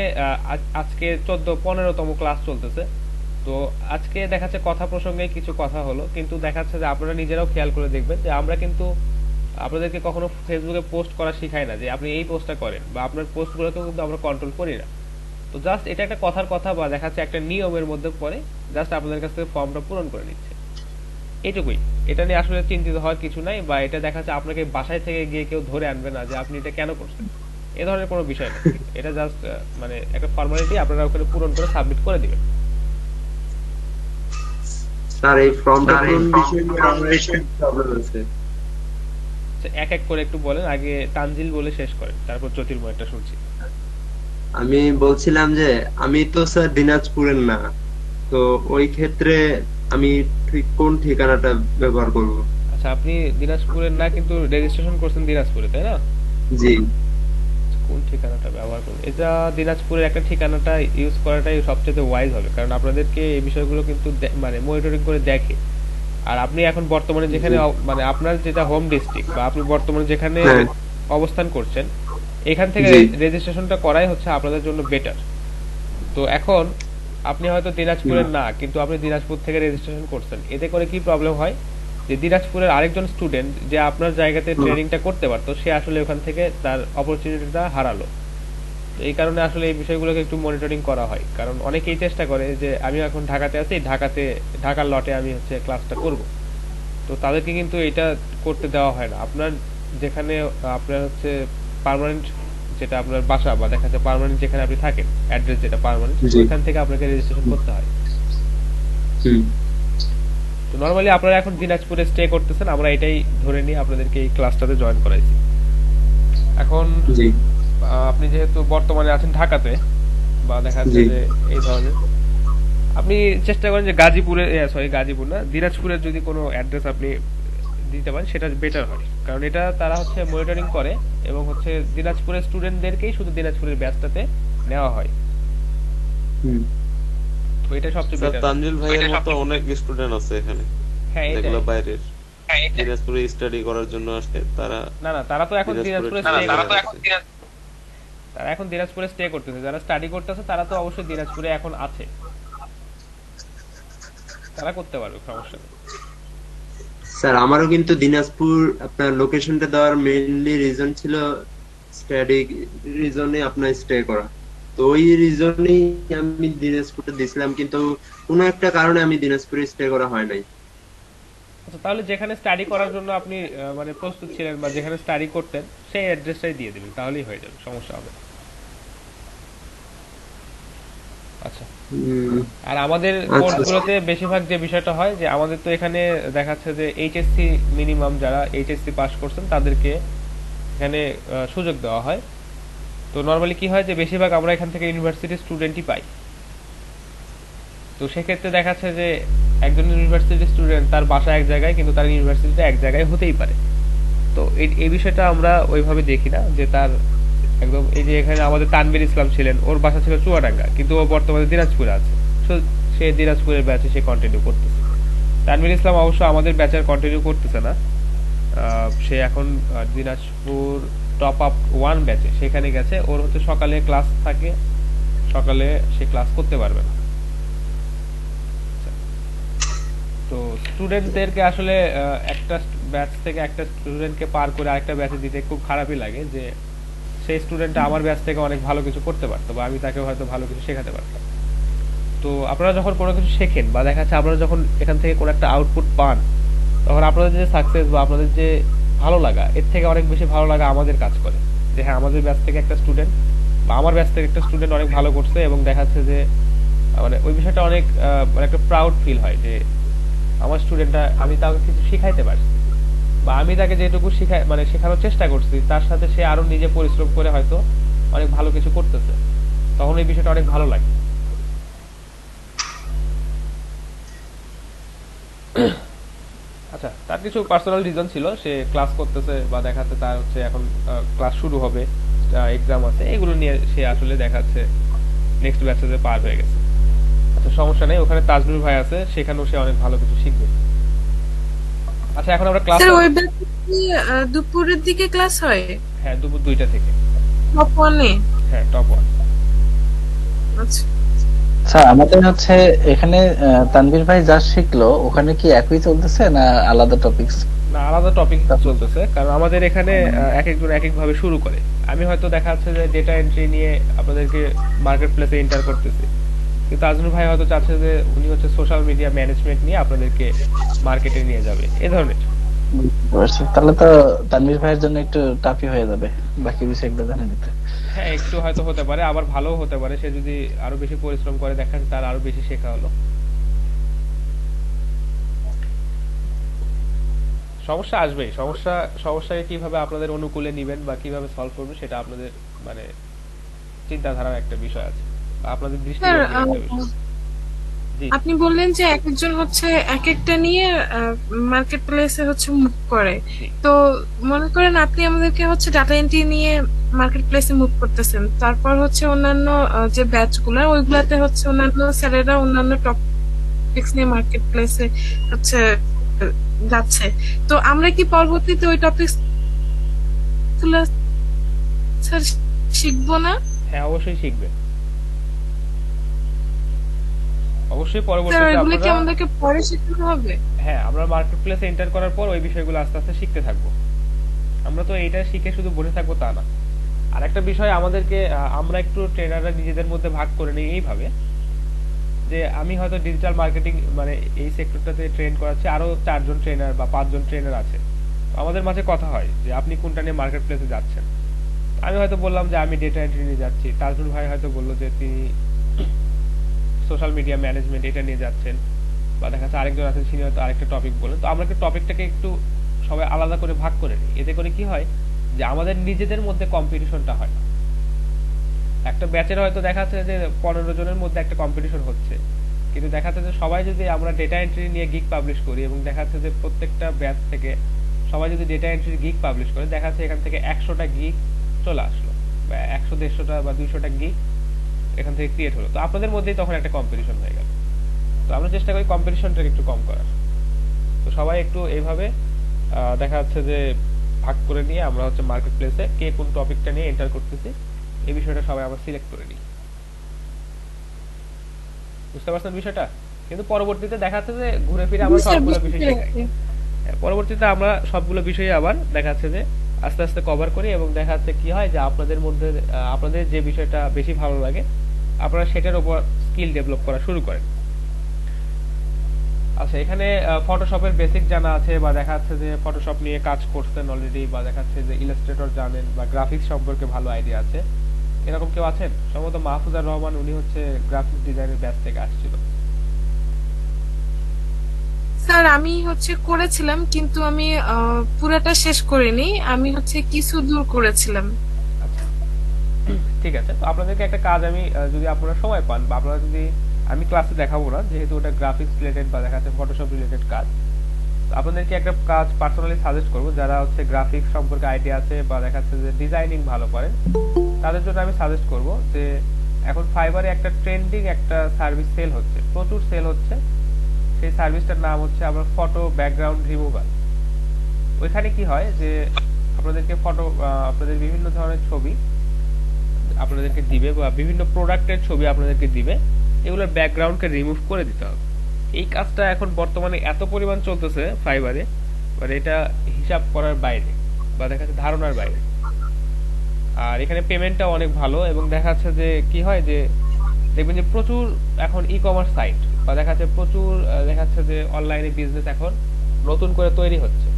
[SPEAKER 6] আজকে 14-15তম ক্লাস চলতেছে, তো আজকে দেখাচ্ছে কথা প্রসঙ্গে কিছু কথা হলো, কিন্তু দেখাচ্ছে যে আপনারা নিজেরাও খেয়াল করে দেখবেন যে আমরা কিন্তু আপনাদেরকে কখনো ফেসবুকে পোস্ট করা শিখাই না যে আপনি এই পোস্টটা করেন, বা আপনার পোস্টগুলোকেও কিন্তু আমরা কন্ট্রোল করি না। তো জাস্ট এটা একটা কথার কথা বা দেখাচ্ছে একটা নিয়মের মধ্যে পড়ে, জাস্ট আপনাদের কাছ থেকে ফর্মটা পূরণ করে নিচ্ছে, এইটুকুই। এটা নিয়ে আসলে চিন্তিত হওয়ার কিছু নাই, বা এটা দেখাচ্ছে আপনাকে বাসায় থেকে গিয়ে কেউ ধরে আনবে না যে আপনি এটা কেন করছেন, এ ধরনের কোনো বিষয় নেই। এটা জাস্ট মানে একটা ফর্মালিটি, আপনারা ওখানে পূরণ করে সাবমিট করে দিবেন।
[SPEAKER 8] স্যার এই ফর্মটা পূরণ বিষয় নিয়ে আমার একটু প্রবলেম আছে।
[SPEAKER 6] আচ্ছা, এক এক করে একটু বলেন, আগে তানজিল বলে শেষ করেন, তারপর জ্যোতির্ময়টা শুনছি।
[SPEAKER 8] আমি বলছিলাম যে আমি তো স্যার দিনাজপুরের না, তো ওই ক্ষেত্রে আমি ঠিক কোন ঠিকানাটা ব্যবহার করব?
[SPEAKER 6] আচ্ছা, আপনি দিনাজপুরের না কিন্তু রেজিস্ট্রেশন করছেন দিনাজপুরে, তাই না?
[SPEAKER 8] জি
[SPEAKER 6] কোন ঠিকানাটা ব্যবহার করবেন? এটা দিনাজপুরের একটা ঠিকানাটা ইউজ করাটাই সবচেয়ে ওয়াইজ হবে, কারণ আপনাদেরকে এই বিষয়গুলো কিন্তু মানে মনিটরিং করে দেখে। আর আপনি এখন বর্তমানে যেখানে মানে আপনার যেটা হোম ডিস্ট্রিক্ট বা আপনি বর্তমানে যেখানে
[SPEAKER 8] হ্যাঁ।
[SPEAKER 6] অবস্থান করছেন, এখান থেকে
[SPEAKER 8] জি।
[SPEAKER 6] রেজিস্ট্রেশনটা করাই হচ্ছে আপনাদের জন্য বেটার। তো এখন আপনি হয়তো দিনাজপুরের না, কিন্তু আপনি দিনাজপুর থেকে রেজিস্ট্রেশন করছেন, এতে করে কি প্রবলেম হয় যে দিনাজপুরের আরেকজন স্টুডেন্ট যে আপনার জায়গাতে ট্রেনিংটা করতে পারতো, সে আসলে ওখান থেকে তার অপরচুনিটিটা হারালো। তো এই কারণে আসলে এই বিষয়গুলোকে একটু মনিটরিং করা হয়, কারণ অনেকেই চেষ্টা করে যে আমি এখন ঢাকাতে আছি, ঢাকার লটে আমি হচ্ছে ক্লাসটা করব। তো তাদেরকে কিন্তু এটা করতে দেওয়া হয় না। আপনার যেখানে আপনার হচ্ছে পার্মানেন্ট, যেটা আপনার বাসা বা দেখা যাচ্ছে পার্মানেন্ট যেখানে আপনি থাকেন, অ্যাড্রেস যেটা পার্মানেন্ট,
[SPEAKER 8] জি।
[SPEAKER 6] ওইখান থেকে আপনাকে রেজিস্ট্রেশন করতে হয়।
[SPEAKER 8] হুম।
[SPEAKER 6] তো নরমালি আপনারা এখন দিনাজপুরে স্টে করতেছেন, আমরা এটাই ধরে নিয়ে আপনাদেরকে এই ক্লাসটাতে জয়েন করাইছি। এখন
[SPEAKER 8] জি
[SPEAKER 6] আপনি যেহেতু বর্তমানে আছেন ঢাকাতে বা দেখা যাচ্ছে
[SPEAKER 8] জি।
[SPEAKER 6] যে এই ধরনের, আপনি চেষ্টা করেন যে গাজীপুরে, গাজীপুর না, দিনাজপুরের যদি কোনো অ্যাড্রেস আপনি দিতে পারেন সেটা বেটার হয়, কারণ এটা তারা হচ্ছে মনিটরিং করে এবং হচ্ছে দিনাজপুরের স্টুডেন্টদেরকেই শুধু দিনাজপুরের ব্যাচটাতে নেওয়া হয়।
[SPEAKER 8] হুম।
[SPEAKER 6] তো এটা সবচেয়ে
[SPEAKER 5] স্যার
[SPEAKER 6] বেটার।
[SPEAKER 5] তানজিল ভাইয়ের মতো অনেক স্টুডেন্ট আছে এখানে,
[SPEAKER 6] হ্যাঁ এটাই।
[SPEAKER 5] যেগুলো বাইরের দিনাজপুরে স্টাডি করার জন্য আসে, তারা
[SPEAKER 6] না না, তারা তো এখন দিনাজপুরে
[SPEAKER 5] দিনাজপুরে
[SPEAKER 6] stay
[SPEAKER 5] তারা তো
[SPEAKER 6] করতেছে। তারা এখন দিনাজপুরে স্টে করতেছে, যারা স্টাডি করতেছে তারা তো অবশ্যই দিনাজপুরে এখন আছে, তারা করতে পারবে, সমস্যা নেই।
[SPEAKER 8] স্যার আমারও কিন্তু দিনাজপুর আপনার লোকেশনটা দেওয়ার মেইনলি রিজন ছিল স্টাডি রিজনে আপনার স্টে করা, তো ওই রিজনেই আমি দিনাজপুরে দিছিলাম, কিন্তু কোনো একটা কারণে আমি দিনাজপুরে স্টে করা হয় নাই।
[SPEAKER 6] আচ্ছা, তাহলে যেখানে স্টাডি করার জন্য আপনি মানে প্রস্তুত ছিলেন বা যেখানে স্টাডি করতেন সেই অ্যাড্রেসটাই দিয়ে দিবেন, তাহলেই হয়ে যাবে, সমস্যা হবে না। আচ্ছা,
[SPEAKER 8] হুম।
[SPEAKER 6] আর আমাদের
[SPEAKER 8] আচ্ছা।
[SPEAKER 6] কোর্সগুলোতে বেশিরভাগ যে বিষয়টা হয় যে আমাদের তো এখানে দেখাচ্ছে যে এইচএসসি মিনিমাম, যারা এইচএসসি পাস করছেন তাদেরকে এখানে সুযোগ দেওয়া হয়। তো নর্মালি কি হয় যে বেশিরভাগ আমরা এখান থেকে ইউনিভার্সিটির স্টুডেন্টই পাই। তো সেক্ষেত্রে দেখাচ্ছে যে একজন ইউনিভার্সিটি স্টুডেন্ট, তার বাসা এক জায়গায় কিন্তু তার ইউনিভার্সিটিটা এক জায়গায় হতেই পারে। তো এই বিষয়টা আমরা ওইভাবে দেখি না যে তার একদম, এই যে এখানে আমাদের তানভীর ইসলাম ছিলেন, ওর বাসা ছিল চুয়াডাঙ্গা কিন্তু ও বর্তমানে দিনাজপুরে আছে, সে দিনাজপুরের ব্যাচে সে কন্টিনিউ করতেছে। তানভীর ইসলাম অবশ্য আমাদের ব্যাচে কন্টিনিউ করতেছে না, সে এখন দিনাজপুর টপ আপ 1 ব্যাচে সেখানে গেছে। ওর হচ্ছে সকালে ক্লাস থাকে, সকালে সে ক্লাস করতে পারবে না। তো স্টুডেন্টদেরকে আসলে একটা ব্যাচ থেকে একটা স্টুডেন্টকে পার করে আরেকটা ব্যাচে দিতে খুব খারাপই লাগে যে সেই স্টুডেন্টটা আমার ব্যাচ থেকে অনেক ভালো কিছু করতে পারতো বা আমি তাকে হয়তো ভালো কিছু শেখাতে পারতাম। তো আপনারা যখন কোনো কিছু শেখেন বা দেখা যাচ্ছে আপনারা যখন এখান থেকে কোনো একটা আউটপুট পান, তখন আপনাদের যে সাকসেস বা আপনাদের যে ভালো লাগা, এর থেকে অনেক বেশি ভালো লাগা আমাদের কাজ করে যে হ্যাঁ, আমাদের ব্যাচ থেকে একটা স্টুডেন্ট বা আমার ব্যাচ থেকে একটা স্টুডেন্ট অনেক ভালো করছে, এবং দেখা যাচ্ছে যে মানে ওই বিষয়টা অনেক মানে একটা প্রাউড ফিল হয় যে আমার স্টুডেন্টটা, আমি তাকে কিছু শিখাইতে পারছি বা আমি তাকে যেটুকু মানে শেখানোর চেষ্টা করছি, তার সাথে সে আরো নিজে পরিশ্রম করে হয়তো অনেক ভালো কিছু করতেছে, তখন এই বিষয়টা অনেক ভালো লাগে। আচ্ছা, তার কিছু পার্সোনাল রিজন ছিল, সে ক্লাস করতেছে বা দেখাচ্ছে তার হচ্ছে এখন ক্লাস শুরু হবে, এক্সাম আছে, এগুলো নিয়ে সে আসলে দেখাচ্ছে নেক্সট ব্যাচে পার হয়ে গেছে। আচ্ছা, সমস্যা নেই, ওখানে তাজনুর ভাই আছে, সেখানেও সে অনেক ভালো কিছু শিখবে। আচ্ছা, এখন আমরা ক্লাস,
[SPEAKER 9] স্যার ওই ব্যাচে কি দুপুরের দিকে ক্লাস হয়?
[SPEAKER 6] হ্যাঁ, দুপুর 2টা থেকে।
[SPEAKER 9] টপ 1 এ?
[SPEAKER 6] হ্যাঁ, টপ 1।
[SPEAKER 9] আচ্ছা
[SPEAKER 2] আচ্ছা, আমাদের হচ্ছে এখানে তানভীর ভাই যা শিখলো ওখানে কি একই চলতেছে না আলাদা টপিকস?
[SPEAKER 6] না, আলাদা টপিক চলতেছে, কারণ আমাদের এখানে এক একজন এক এক ভাবে শুরু করে। আমি হয়তো দেখা যাচ্ছে যে ডেটা এন্ট্রি নিয়ে আপনাদেরকে মার্কেট প্লেসে এন্টার করতেছি, কিন্তু আজনুর ভাই হয়তো চাচ্ছে যে উনি হচ্ছে সোশ্যাল মিডিয়া ম্যানেজমেন্ট নিয়ে আপনাদেরকে মার্কেটে নিয়ে যাবে, এই ধরনের।
[SPEAKER 2] তাহলে তো তানভীর ভাইয়ের জন্য একটু টাফই হয়ে যাবে বাকি বিষয়গুলো জানে নিতে।
[SPEAKER 6] হ্যাঁ, একটু হয়তো হতে পারে, আবার ভালোও হতে পারে, সে যদি আরো বেশি পরিশ্রম করে দেখা যাচ্ছে তার আরো বেশি শেখা হলো। সমস্যা আসবেই, সমস্যাকে কিভাবে আপনাদের অনুকূলে নিবেন বা কিভাবে সলভ করবেন সেটা আপনাদের মানে চিন্তাধারার একটা বিষয় আছে, বা আপনাদের
[SPEAKER 9] স্যার
[SPEAKER 6] দৃষ্টিভঙ্গির একটা বিষয়। জি
[SPEAKER 9] আপনি বললেন যে এক একজন হচ্ছে এক একটা নিয়ে মার্কেট প্লেসে হচ্ছে মুভ করে।
[SPEAKER 6] জি
[SPEAKER 9] তো মনে করেন আপনি আমাদেরকে হচ্ছে ডাটা এন্ট্রি নিয়ে মার্কেট প্লেসে মুভ করতেছেন, তারপর হচ্ছে অন্যান্য যে ব্যাচ গুলা ওইগুলাতে হচ্ছে অন্যান্য স্যারেরা অন্যান্য টপিকস নিয়ে মার্কেট প্লেসে হচ্ছে যাচ্ছে। তো আমরা কি পরবর্তীতে ওই টপিকস গুলা স্যার শিখবো না?
[SPEAKER 6] হ্যাঁ অবশ্যই শিখবেন, অবশ্যই
[SPEAKER 9] স্যার
[SPEAKER 6] পরবর্তীতে
[SPEAKER 9] ওইগুলো কি
[SPEAKER 6] আপনারা।
[SPEAKER 9] আমাদেরকে পরে শিখতে হবে?
[SPEAKER 6] হ্যাঁ আমরা মার্কেট প্লেসে এন্টার করার পর ওই বিষয়গুলো আস্তে আস্তে শিখতে থাকবো। আমরা তো এইটা শিখে শুধু বসে থাকবো তা না। আর একটা বিষয় আমাদেরকে আমরা একটু ট্রেনাররা নিজেদের মধ্যে ভাগ করে নিই এইভাবে, যে আমি হয়তো ডিজিটাল মার্কেটিং মানে এই সেক্টরটাতে ট্রেন করাচ্ছি, আরো 4 জন ট্রেনার বা 5 জন ট্রেনার আছে। তো আমাদের মাঝে কথা হয় যে আপনি কোনটা নিয়ে মার্কেট প্লেসে যাচ্ছেন। আমি হয়তো বললাম যে আমি ডেটা এন্ট্রি নিয়ে যাচ্ছি, তাজুল ভাই হয়তো বললো যে তিনি সোশ্যাল মিডিয়া ম্যানেজমেন্ট এটা নিয়ে যাচ্ছেন, বা দেখা যাচ্ছে আরেকজন আছেন তিনি হয়তো আরেকটা টপিক বলেন। তো আমরা টপিকটাকে একটু সবাই আলাদা করে ভাগ করে নিই, এতে করে কি হয় যে আমাদের নিজেদের মধ্যে কম্পিটিশনটা হয় না। একটা ব্যাচের হয়তো দেখা যাচ্ছে যে 15 জনের মধ্যে একটা কম্পিটিশন হচ্ছে, কিন্তু দেখা যাচ্ছে যে সবাই যদি আমরা ডেটা এন্ট্রি নিয়ে গিগ পাবলিশ করি এবং দেখা যাচ্ছে যে প্রত্যেকটা ব্যাচ থেকে সবাই যদি ডেটা এন্ট্রি গিগ পাবলিশ করে, দেখা যাচ্ছে এখান থেকে 100টা গিগ চলে আসলো, বা 100-150টা বা 200টা গিগ এখান থেকে ক্রিয়েট হলো। তো আপনাদের মধ্যেই তখন একটা কম্পিটিশন হয়ে গেল। তো আমরা চেষ্টা করি কম্পিটিশনটাকে একটু কম করার। তো সবাই একটু এইভাবে দেখা যাচ্ছে যে ভাগ করে নিয়ে আমরা হচ্ছে মার্কেট প্লেসে কে কোন টপিকটা নিয়ে এন্টার করতেছি এই বিষয়টা সবাই আবার সিলেক্ট করে নিই। বুঝতে পারছেন বিষয়টা? কিন্তু পরবর্তীতে দেখা যাচ্ছে যে ঘুরে ফিরে আমরা সবগুলো বিষয় শেখাই। পরবর্তীতে আমরা সবগুলো বিষয়ে আবার দেখা যাচ্ছে যে আস্তে আস্তে কভার করি, এবং দেখা যাচ্ছে কি হয় যে আপনাদের মধ্যে আপনাদের যে বিষয়টা বেশি ভালো লাগে আপনারা সেটার উপর স্কিল ডেভেলপ করা শুরু করেন। আচ্ছা, এখানে ফটোশপের বেসিক জানা আছে, বা দেখা যাচ্ছে যে ফটোশপ নিয়ে কাজ করছেন অলরেডি, বা দেখা যাচ্ছে যে ইলাস্ট্রেটর জানেন, বা গ্রাফিক্স সম্পর্কে ভালো আইডিয়া আছে, এরকম কেউ আছেন? সম্ভবত মাহফুজার রহমান, উনি হচ্ছে গ্রাফিক্স ডিজাইনের ব্যাচ থেকে আসছিল।
[SPEAKER 9] স্যার আমি হচ্ছে করেছিলাম, কিন্তু আমি পুরোটা শেষ করিনি, আমি হচ্ছে কিছু দূর করেছিলাম।
[SPEAKER 6] আচ্ছা ঠিক আছে, তো আপনাদেরকে একটা কাজ আমি যদি আপনারা সময় পান, বা আপনারা যদি, আমি ক্লাসে দেখাবো না যেহেতু ওটা গ্রাফিক্স রিলেটেড বা দেখা যাচ্ছে ফটোশপ রিলেটেড কাজ, আপনাদেরকে একটা কাজ পার্সোনালি সাজেস্ট করবো, যারা হচ্ছে গ্রাফিক্স সম্পর্কে আইডিয়া আছে বা দেখা যাচ্ছে যে ডিজাইনিং ভালো করেন, তাদের জন্য আমি সাজেস্ট করব যে এখন ফাইবারে একটা ট্রেন্ডিং একটা সার্ভিস সেল হচ্ছে, প্রচুর সেল হচ্ছে। সেই সার্ভিসটার নাম হচ্ছে আমার ফটো ব্যাকগ্রাউন্ড রিমুভাল। ওইখানে কি হয় যে আপনাদেরকে ফটো, আপনাদের বিভিন্ন ধরনের ছবি আপনাদেরকে দিবে, বা বিভিন্ন প্রোডাক্টের ছবি আপনাদেরকে দিবে, এগুলোর ব্যাকগ্রাউন্ডকে রিমুভ করে দিতে হবে। এই কাজটা এখন বর্তমানে এত পরিমাণ চলতেছে ফাইবারে, মানে এটা হিসাব করার বাইরে, বা দেখা যাচ্ছে ধারণার বাইরে। আর এখানে পেমেন্টটা অনেক ভালো, এবং দেখা যাচ্ছে যে কি হয় যে দেখবেন যে প্রচুর এখন ই কমার্স সাইট, বা দেখা যাচ্ছে প্রচুর দেখা যাচ্ছে যে অনলাইনে বিজনেস এখন নতুন করে তৈরি হচ্ছে।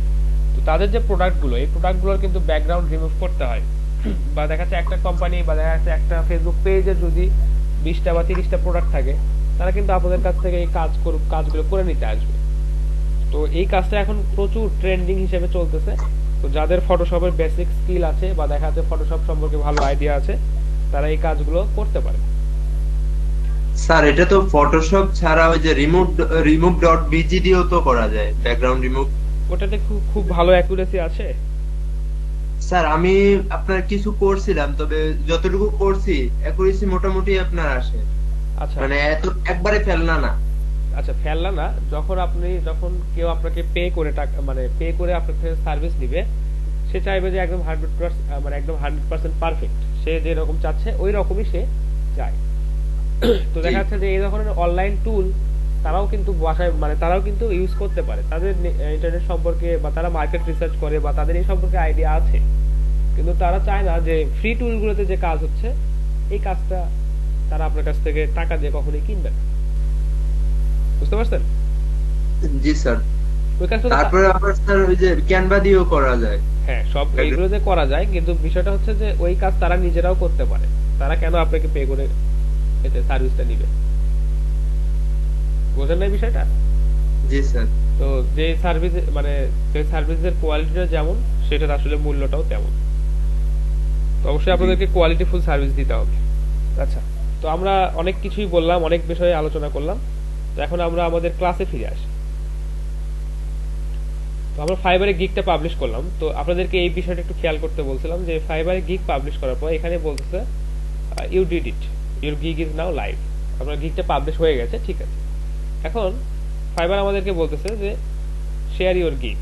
[SPEAKER 6] তো তাদের যে প্রোডাক্টগুলো, এই প্রোডাক্টগুলোর কিন্তু ব্যাকগ্রাউন্ড রিমুভ করতে হয়, বা দেখা যাচ্ছে একটা কোম্পানি বা দেখা যাচ্ছে একটা ফেসবুক পেজে যদি 20টা বা 30টা প্রোডাক্ট থাকে, তারা কিন্তু আপনাদের কাছ থেকে এই কাজগুলো করে নিতে আসবে। তো এই কাজটা এখন প্রচুর ট্রেন্ডিং হিসেবে চলতেছে। তো যাদের ফটোশপের বেসিক স্কিল আছে, বা দেখা যাচ্ছে ফটোশপ সম্পর্কে ভালো আইডিয়া আছে, তারা এই কাজগুলো করতে পারে।
[SPEAKER 8] স্যার এটা তো ফটোশপ ছাড়া ওই যে remove.bg দিয়েও তো করা যায়, ব্যাকগ্রাউন্ড রিমুভ।
[SPEAKER 6] ওটাতে খুব ভালো অ্যাকুরেসি আছে।
[SPEAKER 8] স্যার আমি আপনার কিছু করছিলাম, তবে যতটুকু করছি অ্যাকুরেসি মোটামুটি আপনার আসে।
[SPEAKER 6] আচ্ছা,
[SPEAKER 8] মানে এত একবারে ফেলনা না।
[SPEAKER 6] আচ্ছা ফেললা না, যখন কেউ আপনাকে পে করে টাকা, মানে পে করে আপনার থেকে সার্ভিস নিবে, সে চাইবে যে একদম 100%, মানে একদম 100% পারফেক্ট, সে যে রকম চাচ্ছে ওই রকমই সে চায়। তো দেখা যাচ্ছে যে এই ধরনের অনলাইন টুল তারাও কিন্তু বাসায়, মানে তারাও কিন্তু ইউজ করতে পারে, তাদের ইন্টারনেট সম্পর্কে বা তারা মার্কেট রিসার্চ করে, বা তাদের এই সম্পর্কে আইডিয়া আছে, কিন্তু তারা চায় না যে ফ্রি টুলগুলোতে যে কাজ হচ্ছে এই কাজটা তারা আপনার কাছ থেকে টাকা দিয়ে কখনোই কিনবে না। বুঝতে পারছেন?
[SPEAKER 8] জি স্যার।
[SPEAKER 6] ওই কাজটা
[SPEAKER 8] তারপরে আবার স্যার ওই যে ক্যানভা দিয়েও করা যায়।
[SPEAKER 6] হ্যাঁ, সব এগুলো যে করা যায়, কিন্তু বিষয়টা হচ্ছে যে ওই কাজ তারা নিজেরাও করতে পারে, তারা কেন আপনাকে পে করে এতে সার্ভিসটা নিবে? বোঝেন না বিষয়টা?
[SPEAKER 8] জি স্যার।
[SPEAKER 6] তো যে সার্ভিস মানে যে সার্ভিসের কোয়ালিটিটা যেমন সেটার আসলে মূল্যটাও তেমন। তো অবশ্যই আপনাদেরকে কোয়ালিটিফুল সার্ভিস দিতে হবে। আচ্ছা, তো আমরা অনেক কিছুই বললাম, অনেক বিষয়ে আলোচনা করলাম। তো এখন আমরা আমাদের ক্লাসে ফিরে আসি। তো আমরা ফাইবারে গিগটা পাবলিশ করলাম। তো আপনাদেরকে এই বিষয়টা একটু খেয়াল করতে বলছিলাম যে ফাইবারে গিগ পাবলিশ করার পর এখানে বলতেছে you did it, your gig is now live. আপনার গিগটা পাবলিশ হয়ে গেছে, ঠিক আছে। এখন ফাইবার আমাদেরকে বলতেছে যে শেয়ার ইউর গিগ।